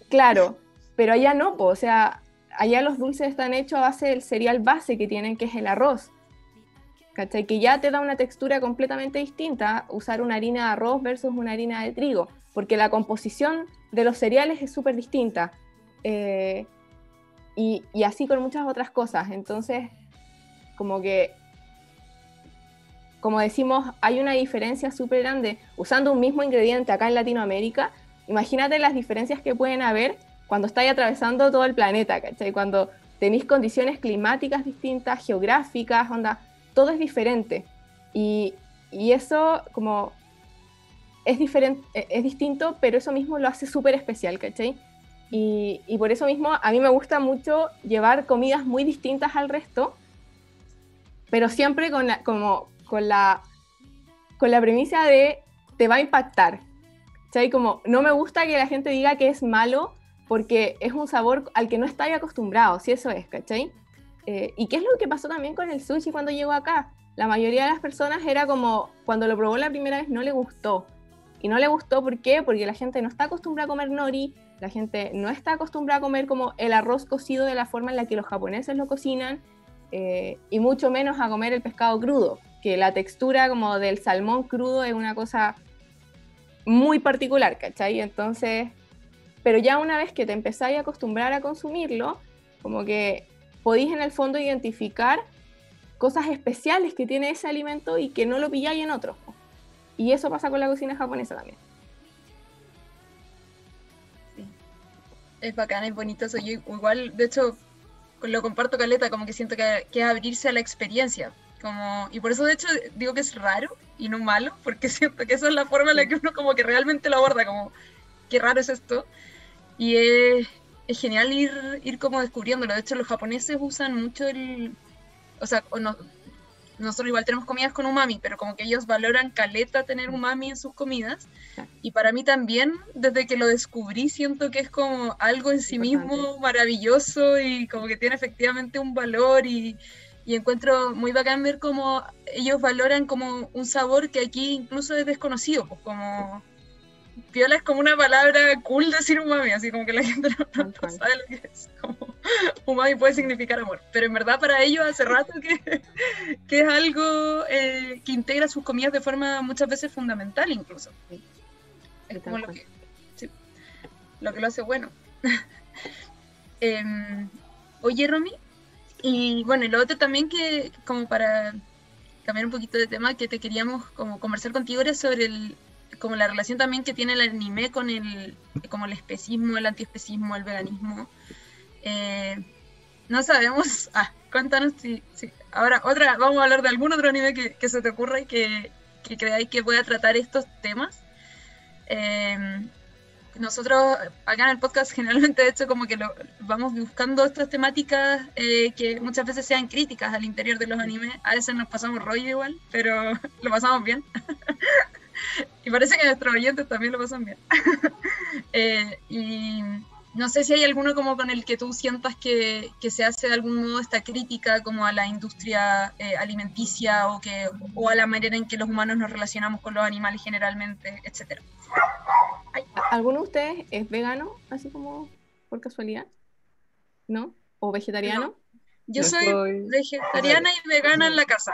Claro, pero allá no, o sea, allá los dulces están hechos a base del cereal base que tienen, que es el arroz, ¿cachai? Que ya te da una textura completamente distinta usar una harina de arroz versus una harina de trigo, porque la composición de los cereales es súper distinta. Y así con muchas otras cosas. Entonces, como que, como decimos, hay una diferencia súper grande usando un mismo ingrediente acá en Latinoamérica. Imagínate las diferencias que pueden haber cuando estáis atravesando todo el planeta, ¿cachai? Cuando tenéis condiciones climáticas distintas, geográficas, onda, todo es diferente. Y eso como es diferente, es distinto, pero eso mismo lo hace súper especial, ¿cachai? Y por eso mismo a mí me gusta mucho llevar comidas muy distintas al resto, pero siempre con la premisa de te va a impactar, ¿cachai? Como no me gusta que la gente diga que es malo porque es un sabor al que no estáis acostumbrados, si eso es, ¿cachai? ¿Y qué es lo que pasó también con el sushi cuando llegó acá? La mayoría de las personas era como, cuando lo probó la primera vez no le gustó. Y no le gustó, ¿por qué? Porque la gente no está acostumbrada a comer nori, la gente no está acostumbrada a comer como el arroz cocido de la forma en la que los japoneses lo cocinan, y mucho menos a comer el pescado crudo, que la textura como del salmón crudo es una cosa muy particular, ¿cachai? Entonces, pero ya una vez que te empezáis a acostumbrar a consumirlo, como que podéis en el fondo identificar cosas especiales que tiene ese alimento y que no lo pilláis en otros. Y eso pasa con la cocina japonesa también. Sí. Es bacán, es bonito eso. Yo igual, de hecho, lo comparto caleta, como que siento que es abrirse a la experiencia. Y por eso, de hecho, digo que es raro y no malo, porque siento que esa es la forma en la que uno como que realmente lo aborda, como, qué raro es esto. Y es genial ir como descubriéndolo. De hecho, los japoneses usan mucho nosotros igual tenemos comidas con umami, pero como que ellos valoran caleta tener umami en sus comidas. Y para mí también, desde que lo descubrí, siento que es como algo en sí mismo maravilloso y como que tiene efectivamente un valor y encuentro muy bacán ver cómo ellos valoran como un sabor que aquí incluso es desconocido, pues como piola es como una palabra cool decir umami, así como que la gente no sabe lo que es, como umami puede significar amor, pero en verdad para ellos hace rato que es algo que integra sus comidas de forma muchas veces fundamental incluso. Es como lo que lo hace bueno. Oye, Romy, y bueno, y lo otro también que, como para cambiar un poquito de tema, que te queríamos como conversar contigo era sobre como la relación también que tiene el anime con como el especismo, el antiespecismo, el veganismo. No sabemos, cuéntanos si ahora vamos a hablar de algún otro anime que se te ocurra y que creáis que pueda tratar estos temas. Nosotros acá en el podcast generalmente de hecho como que vamos buscando estas temáticas que muchas veces sean críticas al interior de los animes. A veces nos pasamos rollo igual, pero lo pasamos bien. Y parece que nuestros oyentes también lo pasan bien. Y no sé si hay alguno como con el que tú sientas que se hace de algún modo esta crítica como a la industria alimenticia o a la manera en que los humanos nos relacionamos con los animales generalmente, etcétera. ¿Alguno de ustedes es vegano, así como por casualidad? ¿No? ¿O vegetariano? No. Yo soy vegetariana y vegana en la casa.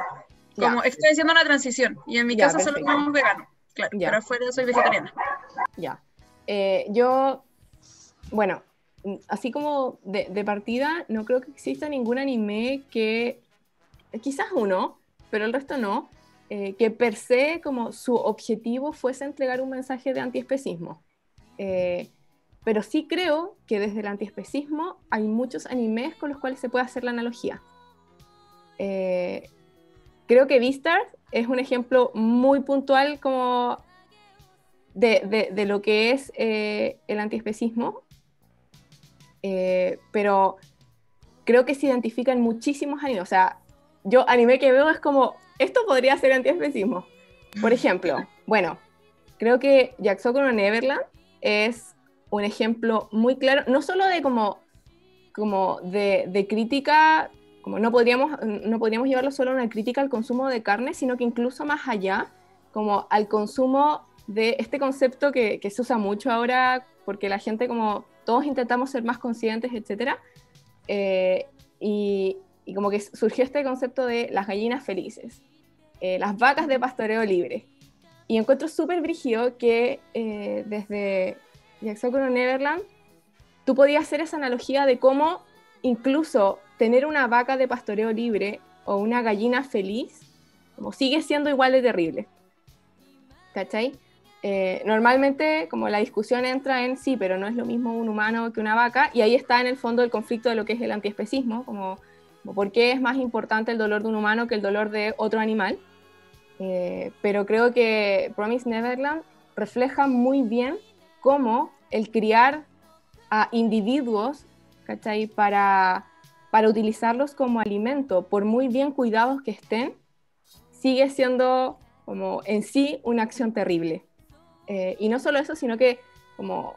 Como estoy haciendo una transición y en mi casa solo comemos vegano. Claro, pero afuera soy vegetariana. Ya. Yo, bueno, así como de partida, no creo que exista ningún anime que, quizás uno, pero el resto no, que per se como su objetivo fuese entregar un mensaje de antiespecismo. Pero sí creo que desde el antiespecismo hay muchos animes con los cuales se puede hacer la analogía. Creo que Beastars es un ejemplo muy puntual como de lo que es el antiespecismo, pero creo que se identifican muchísimos animes. O sea, yo anime que veo es como, esto podría ser antiespecismo. Por ejemplo, bueno, creo que Yakusoku no Neverland es un ejemplo muy claro, no solo de como de crítica, como no podríamos llevarlo solo a una crítica al consumo de carne, sino que incluso más allá, como al consumo de este concepto que se usa mucho ahora, porque la gente como todos intentamos ser más conscientes, etc. Y como que surgió este concepto de las gallinas felices, las vacas de pastoreo libre. Y encuentro súper brígido que desde Yakusoku no Neverland tú podías hacer esa analogía de cómo incluso tener una vaca de pastoreo libre o una gallina feliz como sigue siendo igual de terrible. ¿Cachai? Normalmente como la discusión entra en sí, pero no es lo mismo un humano que una vaca, y ahí está en el fondo el conflicto de lo que es el antiespecismo, como por qué es más importante el dolor de un humano que el dolor de otro animal. Pero creo que Promised Neverland refleja muy bien cómo el criar a individuos, ¿cachai? Para utilizarlos como alimento, por muy bien cuidados que estén, sigue siendo como en sí una acción terrible. Y no solo eso, sino que como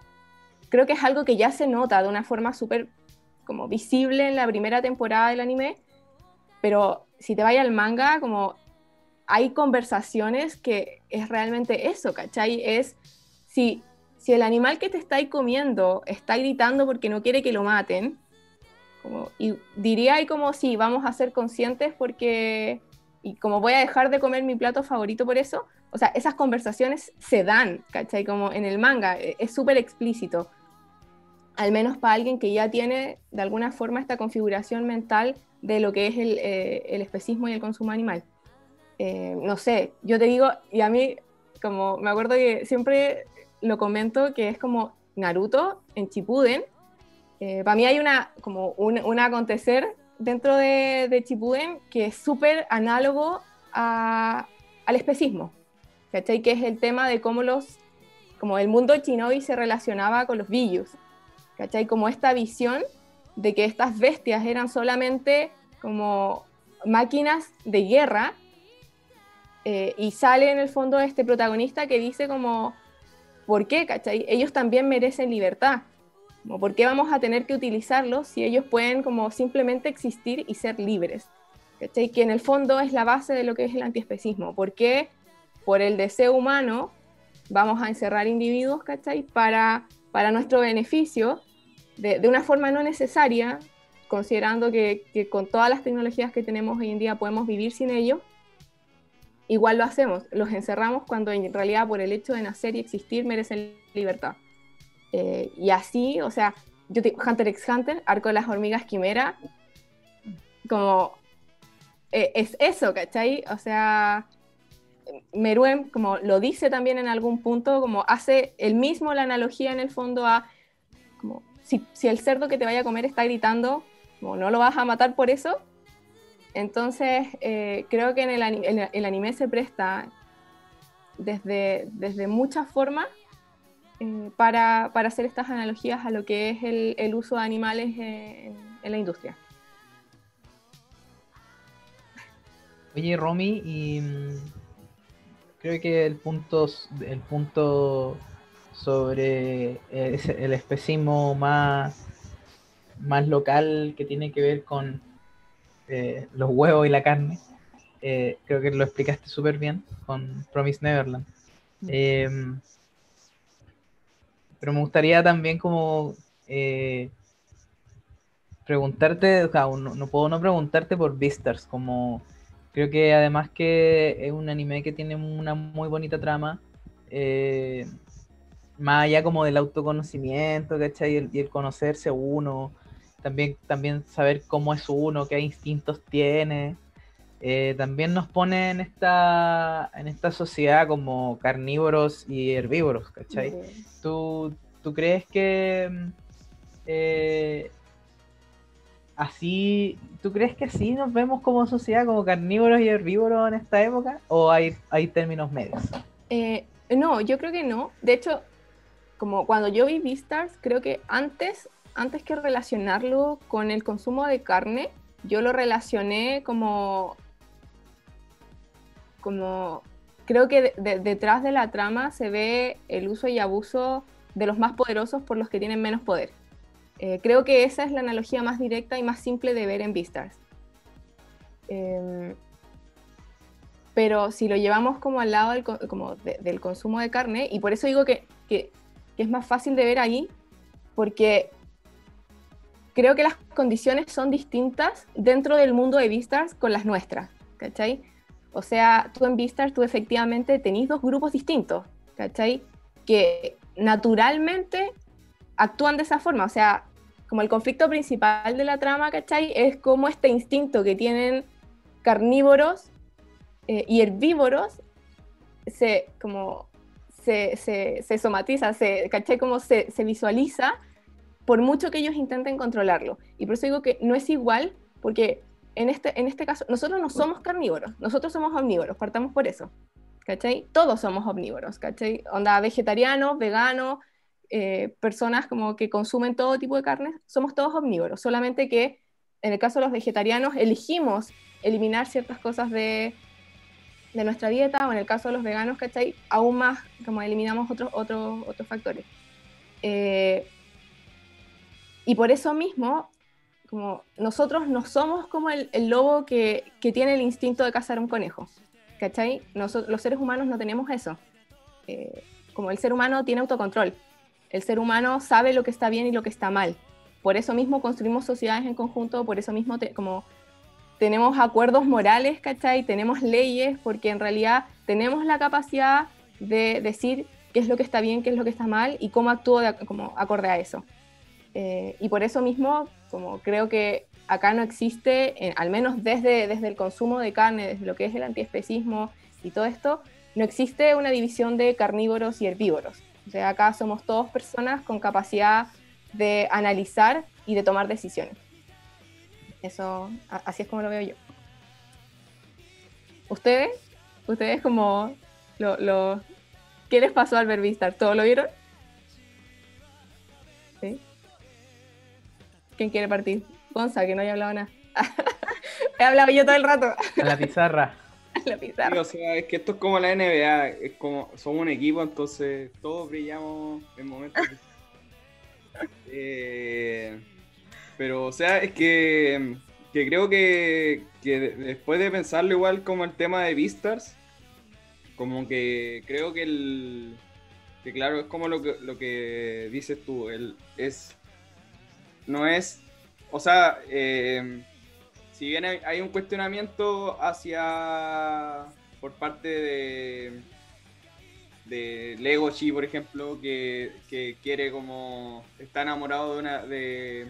creo que es algo que ya se nota de una forma súper como visible en la primera temporada del anime, pero si te vas al manga, como hay conversaciones que es realmente eso, ¿cachai? Es si el animal que te está ahí comiendo está gritando porque no quiere que lo maten, como, y diría ahí como sí, vamos a ser conscientes porque, y como voy a dejar de comer mi plato favorito por eso, o sea, esas conversaciones se dan, ¿cachai? Como en el manga, es súper explícito, al menos para alguien que ya tiene de alguna forma esta configuración mental de lo que es el especismo y el consumo animal. No sé, yo te digo, y a mí, como me acuerdo que siempre lo comento, que es como Naruto en Shippuden. Para mí hay un acontecer dentro de Shippuden que es súper análogo al especismo, ¿cachai? Que es el tema de cómo el mundo shinobi se relacionaba con los Biyus, ¿cachai? Como esta visión de que estas bestias eran solamente como máquinas de guerra, y sale en el fondo este protagonista que dice como, ¿por qué? ¿Cachai? Ellos también merecen libertad. Como, ¿por qué vamos a tener que utilizarlos si ellos pueden como simplemente existir y ser libres? ¿Cachai? Que en el fondo es la base de lo que es el antiespecismo. ¿Por qué por el deseo humano vamos a encerrar individuos, ¿cachai? Para nuestro beneficio, de una forma no necesaria, considerando que con todas las tecnologías que tenemos hoy en día podemos vivir sin ellos? Igual lo hacemos, los encerramos cuando en realidad por el hecho de nacer y existir merecen libertad. Y así, o sea, Hunter x Hunter, Arco de las Hormigas Quimera, como es eso, ¿cachai? O sea, Meruem, como lo dice también en algún punto, como hace él mismo la analogía en el fondo a, como, si el cerdo que te vaya a comer está gritando, como no lo vas a matar por eso. Entonces, creo que en el anime se presta desde muchas formas para hacer estas analogías a lo que es el uso de animales en la industria. Oye, Romy, y creo que el punto sobre el especismo más local que tiene que ver con los huevos y la carne, creo que lo explicaste súper bien con Promise Neverland. Pero me gustaría también como preguntarte, o sea, no puedo no preguntarte por Beastars, como creo que además que es un anime que tiene una muy bonita trama, más allá como del autoconocimiento, ¿cachai? Y el conocerse uno, también saber cómo es uno, qué instintos tiene. También nos pone en esta sociedad como carnívoros y herbívoros, ¿cachai? ¿Tú crees que tú crees que así nos vemos como sociedad, como carnívoros y herbívoros en esta época? ¿O hay términos medios? No, yo creo que no. De hecho, como cuando yo vi Beastars, creo que antes que relacionarlo con el consumo de carne, yo lo relacioné como creo que detrás de la trama se ve el uso y abuso de los más poderosos por los que tienen menos poder. Creo que esa es la analogía más directa y más simple de ver en Beastars. Pero si lo llevamos como al lado del consumo de carne, y por eso digo que es más fácil de ver ahí, porque creo que las condiciones son distintas dentro del mundo de Beastars con las nuestras, ¿cachai? O sea, tú en Beastars, tú efectivamente tenés dos grupos distintos, ¿cachai? Que naturalmente actúan de esa forma. O sea, como el conflicto principal de la trama, ¿cachai? Es como este instinto que tienen carnívoros y herbívoros se somatiza, ¿cachai? Como se visualiza por mucho que ellos intenten controlarlo. Y por eso digo que no es igual, porque en este caso, nosotros no somos carnívoros, nosotros somos omnívoros, partamos por eso, ¿cachai? Todos somos omnívoros, ¿cachai? Onda, vegetarianos, veganos, personas como que consumen todo tipo de carnes, somos todos omnívoros, solamente que en el caso de los vegetarianos elegimos eliminar ciertas cosas de nuestra dieta, o en el caso de los veganos, ¿cachai? Aún más, como eliminamos otros factores. Y por eso mismo, como nosotros no somos como el lobo que tiene el instinto de cazar un conejo, ¿cachai? Los seres humanos no tenemos eso. Como el ser humano tiene autocontrol, el ser humano sabe lo que está bien y lo que está mal. Por eso mismo construimos sociedades en conjunto, por eso mismo como tenemos acuerdos morales, ¿cachai? Tenemos leyes, porque en realidad tenemos la capacidad de decir qué es lo que está bien, qué es lo que está mal y cómo actúo como acorde a eso. Y por eso mismo, como creo que acá no existe, al menos desde el consumo de carne, desde lo que es el antiespecismo y todo esto, no existe una división de carnívoros y herbívoros. O sea, acá somos todos personas con capacidad de analizar y de tomar decisiones. Eso, así es como lo veo yo. ¿Ustedes como ¿qué les pasó al ver Beastars? ¿Todo lo vieron? ¿Sí? ¿Quién quiere partir? Gonza, que no haya hablado nada. He hablado yo todo el rato. A la pizarra. La Sí, pizarra. o sea, es que esto es como la NBA, es como somos un equipo, entonces todos brillamos en momentos. Pero, o sea, es que creo que después de pensarlo igual como el tema de Beastars, como que creo que claro, es como lo que dices tú, no es, o sea, si bien hay un cuestionamiento por parte de Legoshi, por ejemplo, que quiere está enamorado de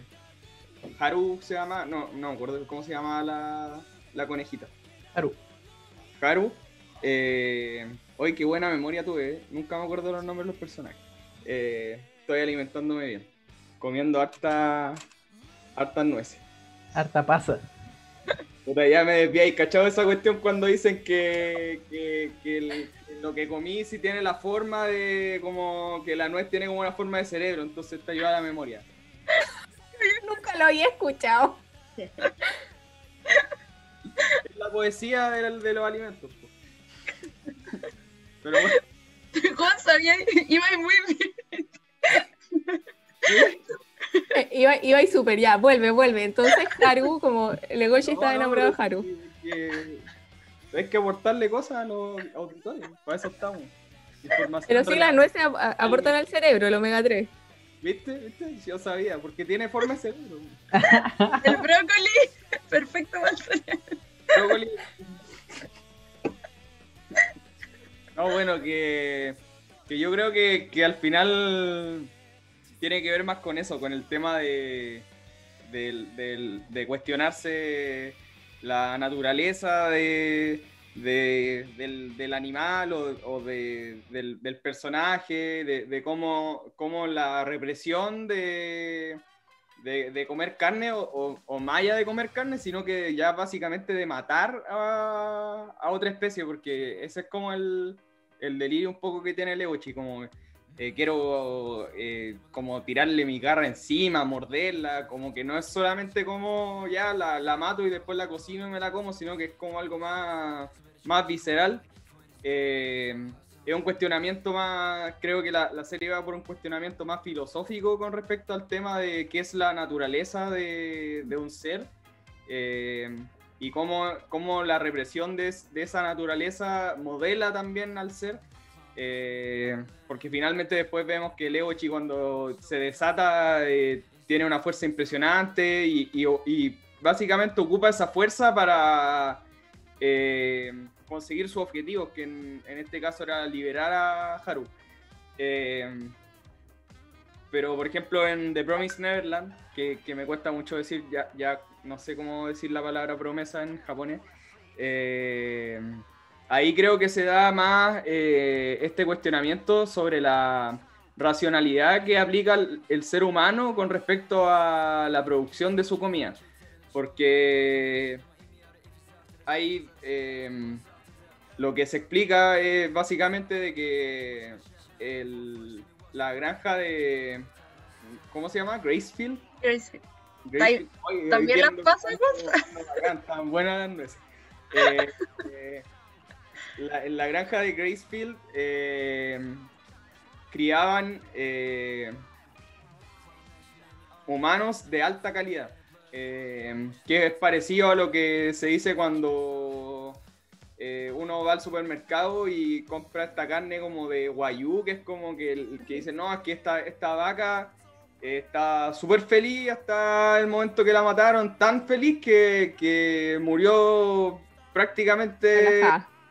Haru, se llama, no me acuerdo cómo se llama la conejita. Haru. Hoy qué buena memoria tuve, nunca me acuerdo los nombres de los personajes. Estoy alimentándome bien, comiendo hartas nueces. Harta pasa. Puta, ya me desvié, ¿cachado esa cuestión cuando dicen que lo que comí sí tiene la forma de, como que la nuez tiene como una forma de cerebro, entonces te ayuda a la memoria? Nunca lo había escuchado. Es la poesía de los alimentos, po. Pero bueno, Juan sabía, iba muy bien. Iba y súper, ya, vuelve. Entonces Haru, como Legoshi estaba enamorado de Haru. hay que aportarle cosas a los auditores, para eso estamos. Información Pero sí, las nueces aportan al cerebro, el omega 3. ¿Viste? Yo sabía, porque tiene forma de cerebro. El brócoli, perfecto para el cerebro. Brócoli. No, bueno, que yo creo que al final tiene que ver más con eso, con el tema de cuestionarse la naturaleza del animal o del personaje, de cómo la represión de comer carne o más allá de comer carne, sino que ya básicamente de matar a otra especie, porque ese es como el delirio un poco que tiene Legoshi, como quiero como tirarle mi garra encima, morderla, como que no es solamente como ya la mato y después la cocino y me la como, sino que es como algo más visceral. Es un cuestionamiento más, creo que la serie va por un cuestionamiento más filosófico con respecto al tema de qué es la naturaleza de un ser, y cómo la represión de esa naturaleza modela también al ser, porque finalmente después vemos que Legoshi cuando se desata tiene una fuerza impresionante y básicamente ocupa esa fuerza para conseguir sus objetivos, que en este caso era liberar a Haru. Pero por ejemplo en The Promised Neverland, que me cuesta mucho decir, ya no sé cómo decir la palabra promesa en japonés, ahí creo que se da más este cuestionamiento sobre la racionalidad que aplica el ser humano con respecto a la producción de su comida, porque hay lo que se explica es básicamente de que la granja de, ¿cómo se llama? Gracefield. Oye, ¿También las pasa igual? Tan buenas las nueces. En la granja de Gracefield criaban humanos de alta calidad, que es parecido a lo que se dice cuando uno va al supermercado y compra esta carne como de Wagyu, que es como que dice, no, aquí esta vaca está súper feliz hasta el momento que la mataron, tan feliz que murió prácticamente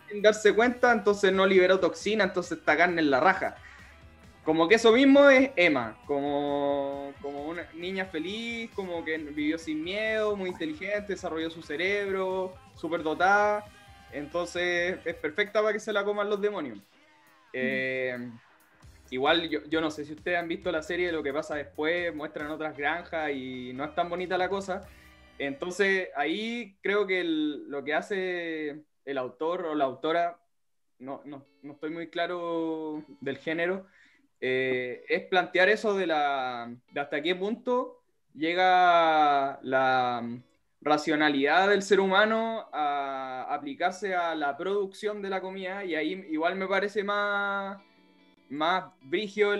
sin darse cuenta, entonces no liberó toxina, entonces esta carne es la raja. Como que eso mismo es Emma, como una niña feliz, como que vivió sin miedo, muy inteligente, desarrolló su cerebro, súper dotada, entonces es perfecta para que se la coman los demonios. Igual yo no sé si ustedes han visto la serie de lo que pasa después, muestran otras granjas y no es tan bonita la cosa, entonces ahí creo que lo que hace el autor o la autora, no estoy muy claro del género, es plantear eso de hasta qué punto llega la racionalidad del ser humano a aplicarse a la producción de la comida, y ahí igual me parece más brígido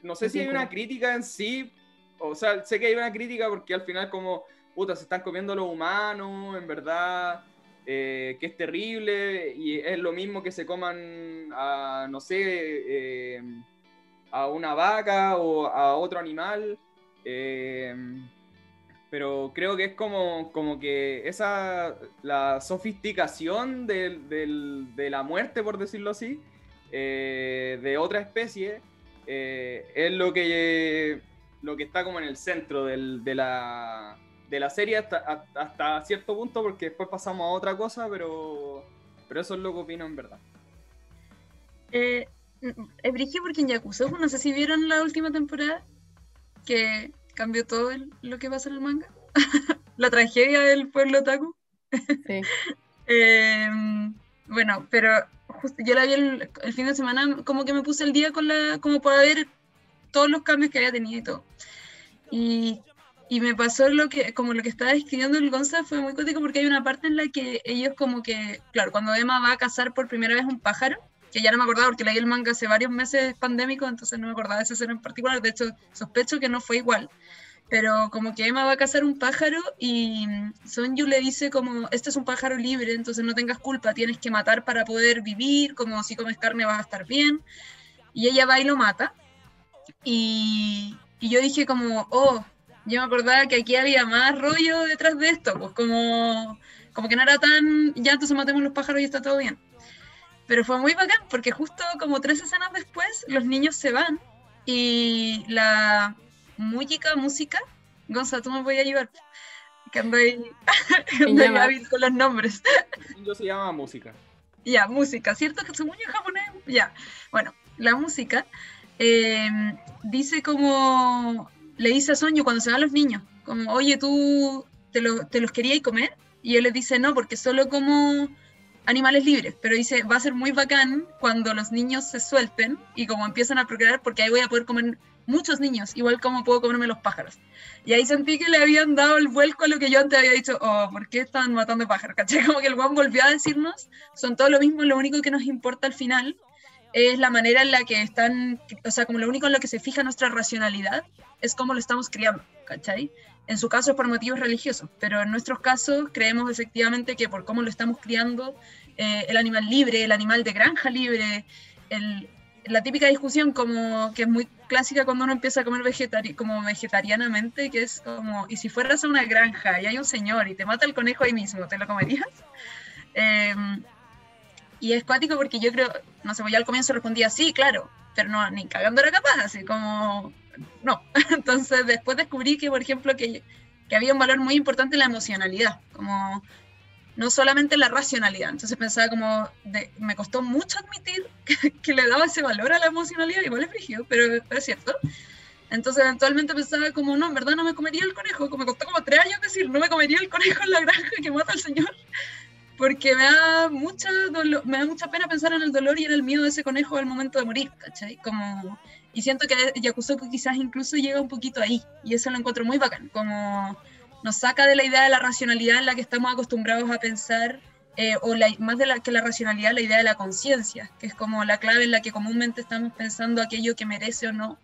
no sé si hay una crítica en sí, o sea, sé que hay una crítica porque al final como, puta, se están comiendo los humanos, en verdad, que es terrible, y es lo mismo que se coman a, no sé, a una vaca o a otro animal, pero creo que es como que la sofisticación de la muerte, por decirlo así, de otra especie, es lo que está como en el centro de la serie hasta cierto punto, porque después pasamos a otra cosa, pero eso es lo que opino en verdad. Es brígido porque en Yakuza, no sé si vieron la última temporada, que cambió todo lo que pasa en el manga. La tragedia del pueblo otaku. Sí. Bueno, pero justo yo la vi el fin de semana, como que me puse el día como para ver todos los cambios que había tenido y todo. Y me pasó como lo que estaba describiendo el Gonza, fue muy cótico porque hay una parte en la que ellos como que, claro, cuando Emma va a cazar por primera vez un pájaro, que ya no me acordaba porque leí el manga hace varios meses pandémico, entonces no me acordaba de esa escena en particular, de hecho sospecho que no fue igual. Pero como que Emma va a cazar un pájaro y Sonju le dice como, este es un pájaro libre, entonces no tengas culpa, tienes que matar para poder vivir, como si comes carne vas a estar bien. Y ella va y lo mata. Y yo dije como, oh, yo me acordaba que aquí había más rollo detrás de esto, pues como que no era tan, ya entonces matemos los pájaros y está todo bien. Pero fue muy bacán porque justo como 3 escenas después los niños se van y la música, Gonza, tú me voy a ayudar, que ando ahí hábil con los nombres. Yo se llama música. Ya, música, ¿cierto? Que su muñeco es japonés. Ya, bueno, la música dice como, le dice a Sonju cuando se van los niños, como, oye, ¿tú te los querías comer? Y él les dice, no, porque solo como animales libres, pero dice, va a ser muy bacán cuando los niños se suelten y como empiezan a procrear, porque ahí voy a poder comer muchos niños, igual como puedo comerme los pájaros. Y ahí sentí que le habían dado el vuelco a lo que yo antes había dicho, oh, ¿por qué están matando pájaros? ¿Cachai? Como que el guan volvió a decirnos, son todo lo mismo, lo único que nos importa al final es la manera en la que están, o sea, como lo único en lo que se fija nuestra racionalidad es cómo lo estamos criando, ¿cachai? En su caso es por motivos religiosos, pero en nuestros casos creemos efectivamente que por cómo lo estamos criando, el animal libre, el animal de granja libre, la típica discusión como que es muy clásica cuando uno empieza a comer como vegetarianamente, que es como, ¿y si fueras a una granja y hay un señor y te mata el conejo ahí mismo, ¿te lo comerías? Y es cuático porque yo creo, no sé, pues ya al comienzo respondía sí, claro, pero no, ni cagando era capaz, así como, no. Entonces después descubrí que, por ejemplo, que había un valor muy importante en la emocionalidad, como no solamente la racionalidad. Entonces pensaba como, me costó mucho admitir que le daba ese valor a la emocionalidad, igual es frígido, pero es cierto. Entonces eventualmente pensaba como, no, en verdad no me comería el conejo, me costó como 3 años decir, no me comería el conejo en la granja que mata al señor, porque me da mucha pena pensar en el dolor y en el miedo de ese conejo al momento de morir, ¿cachai? Como, y siento que Yakusoku quizás incluso llega un poquito ahí, y eso lo encuentro muy bacán, como nos saca de la idea de la racionalidad en la que estamos acostumbrados a pensar, o más que la racionalidad, la idea de la conciencia, que es como la clave en la que comúnmente estamos pensando aquello que merece o no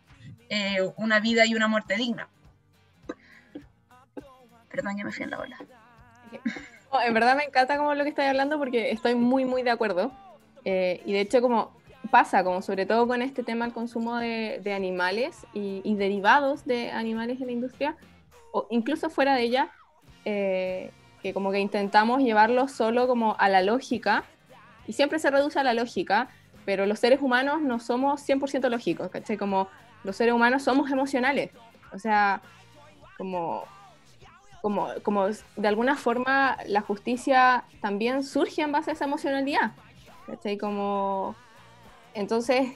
una vida y una muerte digna. Perdón, ya me fui en la ola. No, en verdad me encanta como lo que estáis hablando porque estoy muy, muy de acuerdo. Y de hecho como pasa, como sobre todo con este tema del consumo de animales y derivados de animales en la industria, o incluso fuera de ella, que como que intentamos llevarlo solo como a la lógica, y siempre se reduce a la lógica, pero los seres humanos no somos 100% lógicos, ¿cachai? Como los seres humanos somos emocionales, o sea, como de alguna forma la justicia también surge en base a esa emocionalidad, ¿cachai? Como, entonces,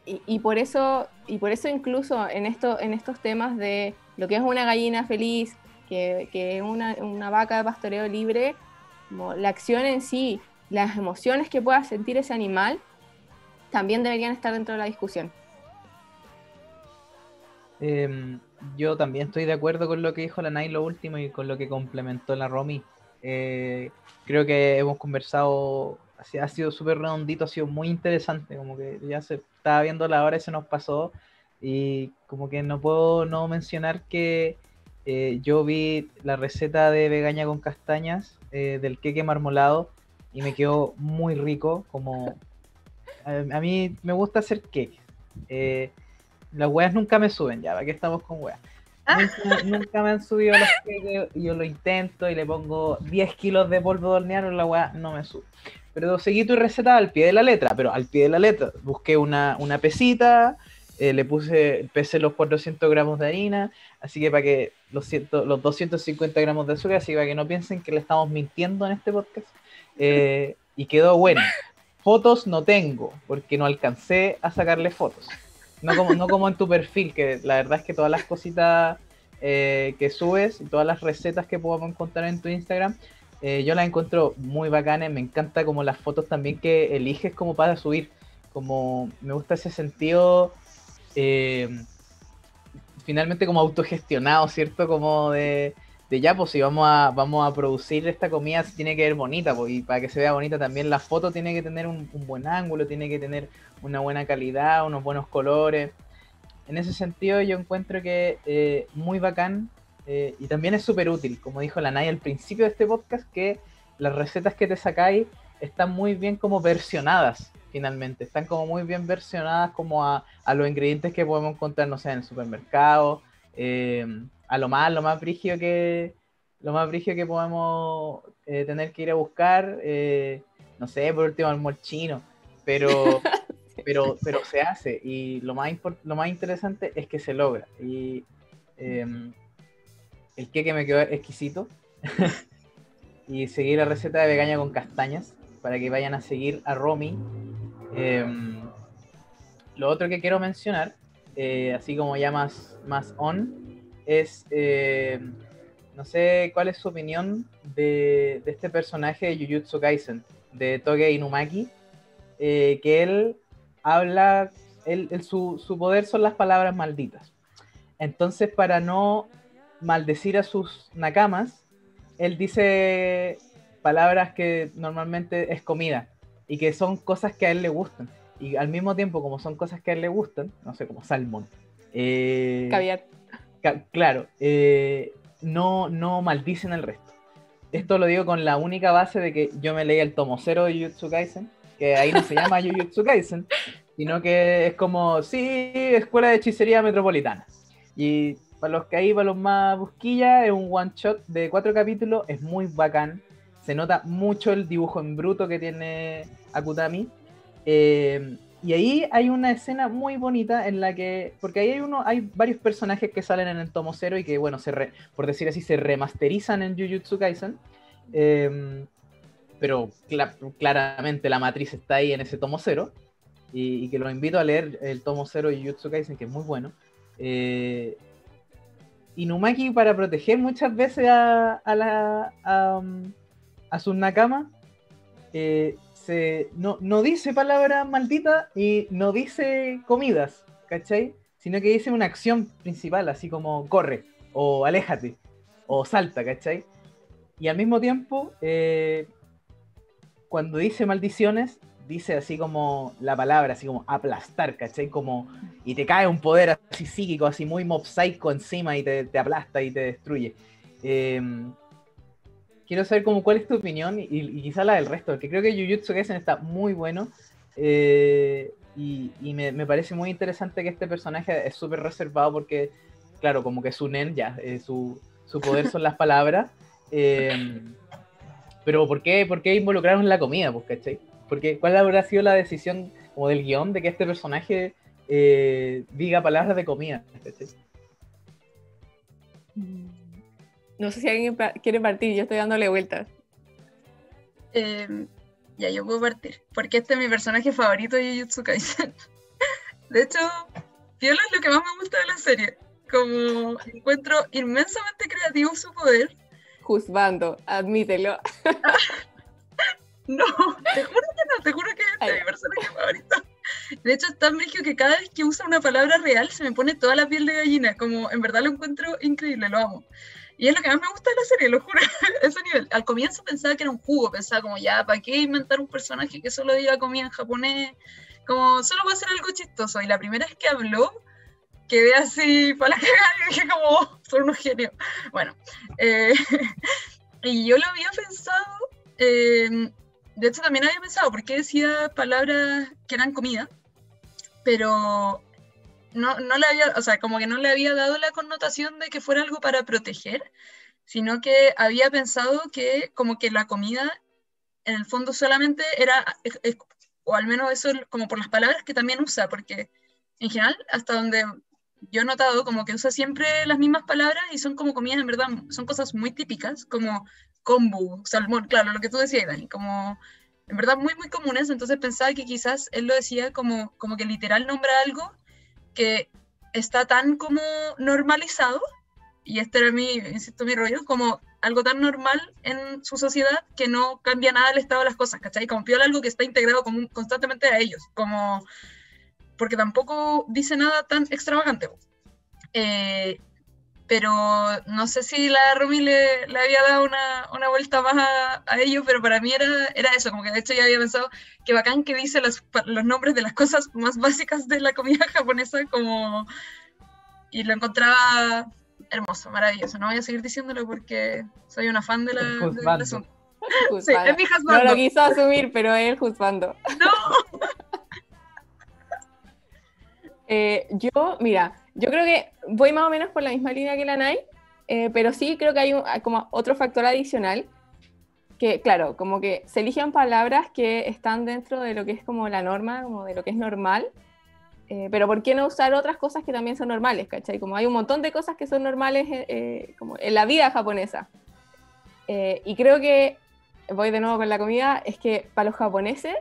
y por eso incluso en estos temas de lo que es una gallina feliz, que es una vaca de pastoreo libre, como la acción en sí, las emociones que pueda sentir ese animal, también deberían estar dentro de la discusión. Yo también estoy de acuerdo con lo que dijo la Nay lo último y con lo que complementó la Romy. Creo que hemos conversado, ha sido súper redondito, ha sido muy interesante, como que ya se estaba viendo la hora y se nos pasó, y como que no puedo no mencionar que yo vi la receta de vegaña con castañas del queque marmolado y me quedó muy rico, como a mí me gusta hacer queques. Las weas nunca me suben, ya, ¿para qué estamos con weas? Nunca me han subido los queques, y yo lo intento y le pongo 10 kilos de polvo de hornear y la wea no me sube. Pero seguí tu receta al pie de la letra, pero al pie de la letra. Busqué una pesita, pesé los 400 gramos de harina, así que para que los 250 gramos de azúcar, así que para que no piensen que le estamos mintiendo en este podcast. Y quedó bueno. Fotos no tengo, porque no alcancé a sacarle fotos. No como en tu perfil, que la verdad es que todas las cositas que subes y todas las recetas que podemos encontrar en tu Instagram, yo las encuentro muy bacanas. Me encanta como las fotos también que eliges como para subir. Como me gusta ese sentido finalmente como autogestionado, ¿cierto? Como de ya, pues si vamos a producir esta comida, tiene que ver bonita, pues, y para que se vea bonita también la foto tiene que tener un buen ángulo, tiene que tener una buena calidad, unos buenos colores. En ese sentido yo encuentro que muy bacán, y también es súper útil, como dijo la Nay al principio de este podcast, que las recetas que te sacáis están muy bien como versionadas, finalmente, están como muy bien versionadas como a los ingredientes que podemos encontrar, no sé, en el supermercado, a lo más brígido que podemos tener que ir a buscar, no sé, por último al molchino, pero se hace, y lo más interesante es que se logra, y el queque me quedó exquisito. Y seguir la receta de vegaña con castañas para que vayan a seguir a Romy. Lo otro que quiero mencionar, así como ya más on, es no sé cuál es su opinión de este personaje de Jujutsu Kaisen, de Toge Inumaki, que él habla, su poder son las palabras malditas. Entonces, para no maldecir a sus nakamas, él dice palabras que normalmente es comida y que son cosas que a él le gustan. Y al mismo tiempo, como son cosas que a él le gustan, no sé, como salmón. Caviar. Claro, no maldicen el resto. Esto lo digo con la única base de que yo me leí el tomo 0 de Jujutsu Kaisen, que ahí no se llama Jujutsu Kaisen, sino que es como, sí, escuela de hechicería metropolitana. Y para los más busquillas, es un one shot de 4 capítulos, es muy bacán, se nota mucho el dibujo en bruto que tiene Akutami, y ahí hay una escena muy bonita en la que, porque ahí hay varios personajes que salen en el tomo 0 y que, bueno, por decir así, se remasterizan en Jujutsu Kaisen, pero claramente la matriz está ahí en ese tomo 0, y que los invito a leer el tomo 0 de Jujutsu Kaisen, que es muy bueno. Inumaki, para proteger muchas veces a sus nakamas, no dice palabras malditas y no dice comidas, ¿cachai? Sino que dice una acción principal, así como corre, o aléjate, o salta, ¿cachai? Y al mismo tiempo, cuando dice maldiciones, dice así como la palabra, así como aplastar, ¿cachai? Como, y te cae un poder así psíquico, así muy Mob Psycho encima y te aplasta y te destruye. Quiero saber como cuál es tu opinión y quizá la del resto, porque creo que Jujutsu Kaisen está muy bueno, y me parece muy interesante que este personaje es súper reservado porque, claro, como que su nen ya, su poder son las palabras, pero ¿por qué involucraron la comida, pues, cachai? ¿Cuál habrá sido la decisión como del guión de que este personaje diga palabras de comida, ¿cachai? No sé si alguien quiere partir, yo estoy dándole vueltas. Ya, yo puedo partir, porque este es mi personaje favorito de Jujutsu Kaisen. De hecho, Viola es lo que más me gusta de la serie. Como encuentro inmensamente creativo su poder. Juzgando, admítelo. No, te juro que no, te juro que este es mi personaje favorito. De hecho, es tan brígido que cada vez que usa una palabra real se me pone toda la piel de gallina, como en verdad lo encuentro increíble, lo amo. Y es lo que más me gusta de la serie, lo juro, ese nivel. Al comienzo pensaba que era un jugo, pensaba como, ya, ¿para qué inventar un personaje que solo diga comida en japonés? Como, solo va a ser algo chistoso. Y la primera vez que habló, quedé así para la cagada y dije como, oh, son unos genios. Bueno, y yo lo había pensado, de hecho también había pensado, ¿por qué decía palabras que eran comida? Pero no le había, o sea, como que no le había dado la connotación de que fuera algo para proteger, sino que había pensado que como que la comida en el fondo solamente era, o al menos eso como por las palabras que también usa, porque en general, hasta donde yo he notado, como que usa siempre las mismas palabras y son como comidas, en verdad, son cosas muy típicas, como kombu, salmón, claro, lo que tú decías, Dani, como en verdad muy, muy comunes, entonces pensaba que quizás él lo decía como que literal nombra algo que está tan como normalizado, y este era insisto, mi rollo, como algo tan normal en su sociedad que no cambia nada el estado de las cosas, ¿cachai? Como piola algo que está integrado constantemente a ellos, como porque tampoco dice nada tan extravagante. Pero no sé si la Romy le había dado una vuelta más a ello, pero para mí era eso, como que de hecho ya había pensado que bacán que dice los nombres de las cosas más básicas de la comida japonesa, como, y lo encontraba hermoso, maravilloso. No voy a seguir diciéndolo porque soy una fan del asunto. Sí, es mi husbando. No lo quiso asumir, pero es el husbando. No. Mira, yo creo que voy más o menos por la misma línea que la Nai, pero sí creo que hay como otro factor adicional, que claro, como que se eligen palabras que están dentro de lo que es como la norma, como de lo que es normal, pero ¿por qué no usar otras cosas que también son normales, ¿cachai? Como hay un montón de cosas que son normales como en la vida japonesa. Y creo que, voy de nuevo con la comida, es que para los japoneses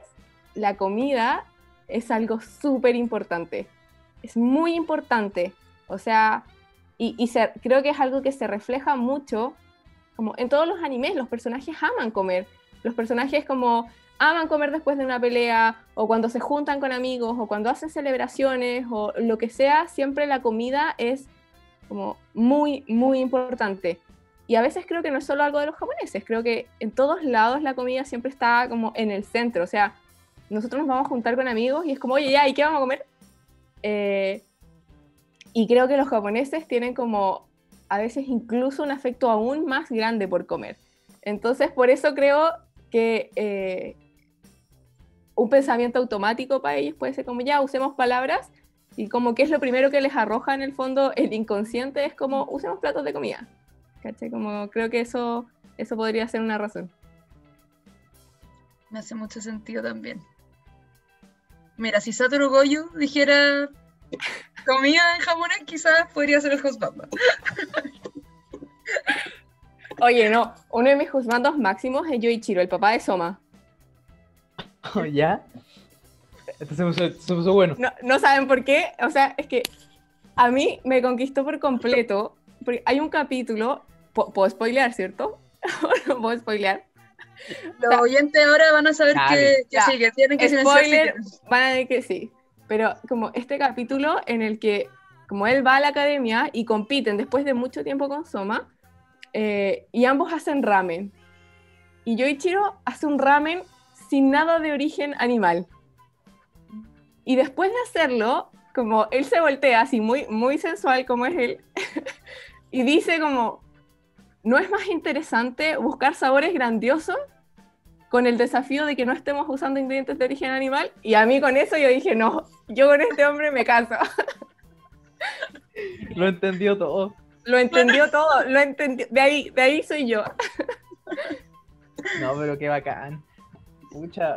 la comida es algo súper importante. Es muy importante, o sea, creo que es algo que se refleja mucho, como en todos los animes, los personajes aman comer, los personajes como aman comer después de una pelea, o cuando se juntan con amigos, o cuando hacen celebraciones, o lo que sea, siempre la comida es como muy, muy importante. Y a veces creo que no es solo algo de los japoneses, creo que en todos lados la comida siempre está como en el centro, o sea, nosotros nos vamos a juntar con amigos y es como, oye, ya, ¿y qué vamos a comer? Y creo que los japoneses tienen como a veces incluso un afecto aún más grande por comer. Entonces por eso creo que un pensamiento automático para ellos puede ser como ya, usemos palabras, y como que es lo primero que les arroja en el fondo el inconsciente, es como usemos platos de comida, ¿cachai? Como creo que eso podría ser una razón. Me hace mucho sentido también. Mira, si Satoru Gojo dijera comida en japonés, quizás podría ser el husbando. Oye, no, uno de mis husbandos máximos es Yoichiro, el papá de Soma. Oh, ¿ya? Esto se puso bueno. No saben por qué, o sea, es que a mí me conquistó por completo, porque hay un capítulo, ¿puedo spoilear, cierto? No puedo spoilear. Los oyentes ahora van a saber que sí, que tienen que silenciar. Spoiler, van a decir que sí. Pero como este capítulo en el que, como él va a la academia y compiten después de mucho tiempo con Soma, y ambos hacen ramen. Y Yoichiro hace un ramen sin nada de origen animal. Y después de hacerlo, como él se voltea así muy, muy sensual como es él, y dice como, ¿no es más interesante buscar sabores grandiosos con el desafío de que no estemos usando ingredientes de origen animal? Y a mí con eso yo dije, no, yo con este hombre me caso. Lo entendió todo. Lo entendió todo, lo entendió, de ahí soy yo. No, pero qué bacán. Pucha,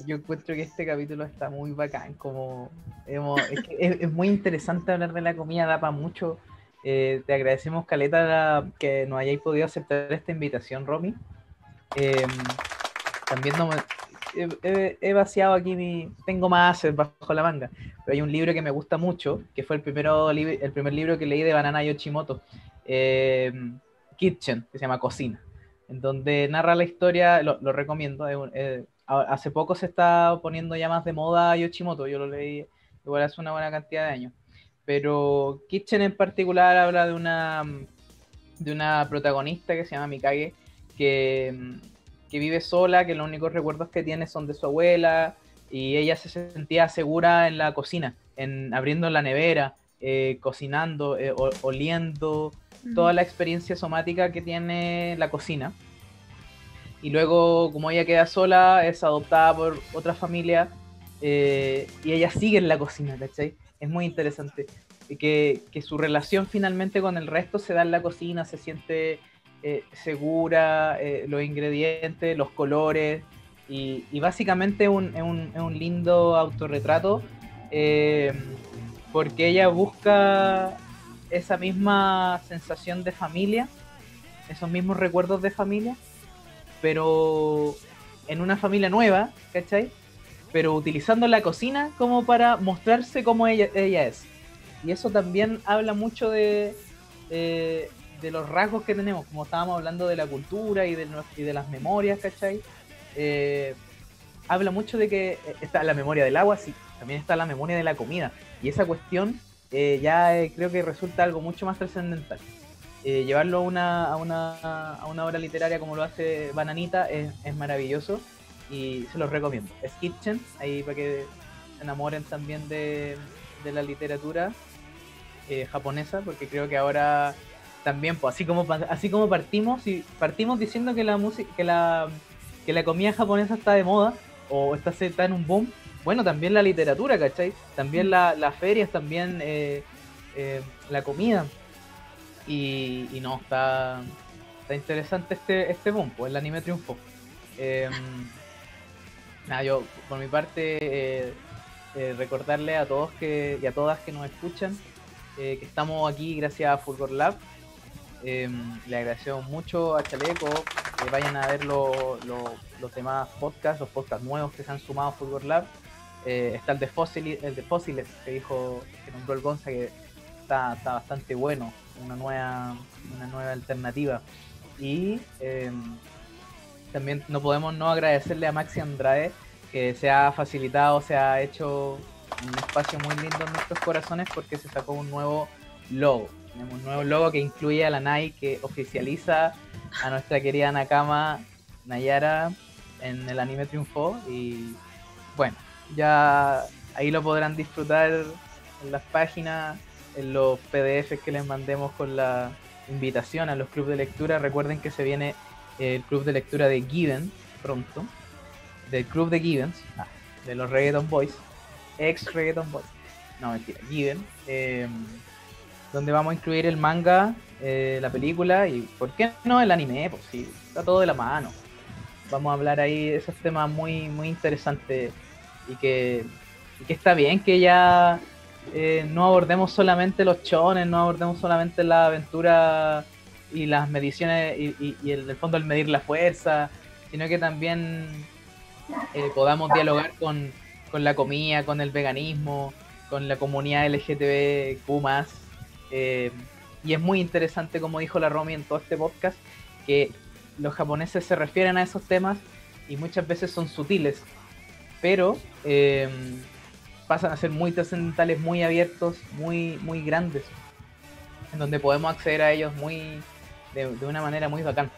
yo encuentro que este capítulo está muy bacán, como es muy interesante hablar de la comida, da para mucho. Te agradecemos, Caleta, que nos hayáis podido aceptar esta invitación, Romy. También he vaciado aquí tengo más bajo la manga, pero hay un libro que me gusta mucho, que fue el primer libro que leí de Banana Yoshimoto, Kitchen, que se llama Cocina, en donde narra la historia, lo recomiendo, hace poco se está poniendo ya más de moda Yoshimoto, yo lo leí igual hace una buena cantidad de años. Pero Kitchen en particular habla de una protagonista que se llama Mikage, que vive sola, que los únicos recuerdos que tiene son de su abuela, y ella se sentía segura en la cocina, abriendo la nevera, cocinando, oliendo, toda la experiencia somática que tiene la cocina. Y luego, como ella queda sola, es adoptada por otra familia, y ella sigue en la cocina, ¿cachai? Es muy interesante que su relación finalmente con el resto se da en la cocina, se siente segura, los ingredientes, los colores, y básicamente es un lindo autorretrato, porque ella busca esa misma sensación de familia, esos mismos recuerdos de familia, pero en una familia nueva, ¿cachai? Pero utilizando la cocina como para mostrarse cómo ella es. Y eso también habla mucho de los rasgos que tenemos, como estábamos hablando de la cultura y de las memorias, ¿cachai? Habla mucho de que está la memoria del agua, sí, también está la memoria de la comida. Y esa cuestión creo que resulta algo mucho más trascendental. Llevarlo a una obra literaria como lo hace Bananita es maravilloso. Y se los recomiendo. Es Kitchen, ahí para que se enamoren también de la literatura japonesa, porque creo que ahora también, pues, así como partimos diciendo que la comida japonesa está de moda, o está en un boom, bueno, también la literatura, ¿cachai? También las ferias, también la comida. Y no, está interesante este boom, pues el anime triunfó. Yo por mi parte recordarle a todos y a todas que nos escuchan que estamos aquí gracias a Fulgor Lab. Le agradecemos mucho a Chaleco, que vayan a ver los demás podcasts, los podcasts nuevos que se han sumado a Fulgor Lab. Está el de Fósiles que nombró el Gonza, que está bastante bueno, una nueva alternativa. Y también no podemos no agradecerle a Maxi Andrade, que se ha facilitado, se ha hecho un espacio muy lindo en nuestros corazones, porque se sacó un nuevo logo. Tenemos un nuevo logo que incluye a la Nai, que oficializa a nuestra querida Nakama Nayara en el anime triunfó. Y bueno, ya ahí lo podrán disfrutar en las páginas, en los PDFs que les mandemos con la invitación a los clubes de lectura. Recuerden que se viene el club de lectura de Given pronto, del club de Givens, de los Reggaeton Boys, ex Reggaeton Boys, no mentira, Given, donde vamos a incluir el manga, la película y, ¿por qué no, el anime? Pues sí, está todo de la mano. Vamos a hablar ahí de esos temas muy, muy interesantes, y que está bien que ya no abordemos solamente los shonen, no abordemos solamente la aventura y las mediciones y el fondo el medir la fuerza, sino que también podamos dialogar con la comida, con el veganismo, con la comunidad LGTBQ+. Y es muy interesante, como dijo la Romy en todo este podcast, que los japoneses se refieren a esos temas y muchas veces son sutiles, pero pasan a ser muy trascendentales, muy abiertos, muy, muy grandes, en donde podemos acceder a ellos de una manera muy bacán.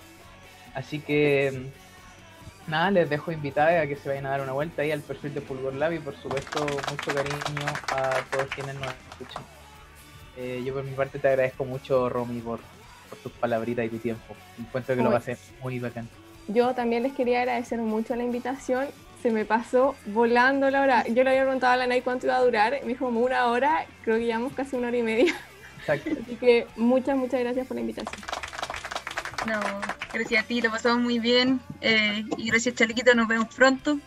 Así que nada, les dejo invitados a que se vayan a dar una vuelta ahí al perfil de Fulgor Lab, y por supuesto mucho cariño a todos quienes nos escuchan. Yo por mi parte te agradezco mucho, Romy, por tus palabritas y tu tiempo. Encuentro que lo pasé muy bacán. Yo también les quería agradecer mucho la invitación. Se me pasó volando la hora. Yo le había preguntado a la Nay cuánto iba a durar. Me dijo como 1 hora. Creo que llevamos casi 1 hora y media. Exacto. Así que muchas gracias por la invitación. No, gracias a ti, lo pasamos muy bien. Y gracias, Chalequito, nos vemos pronto.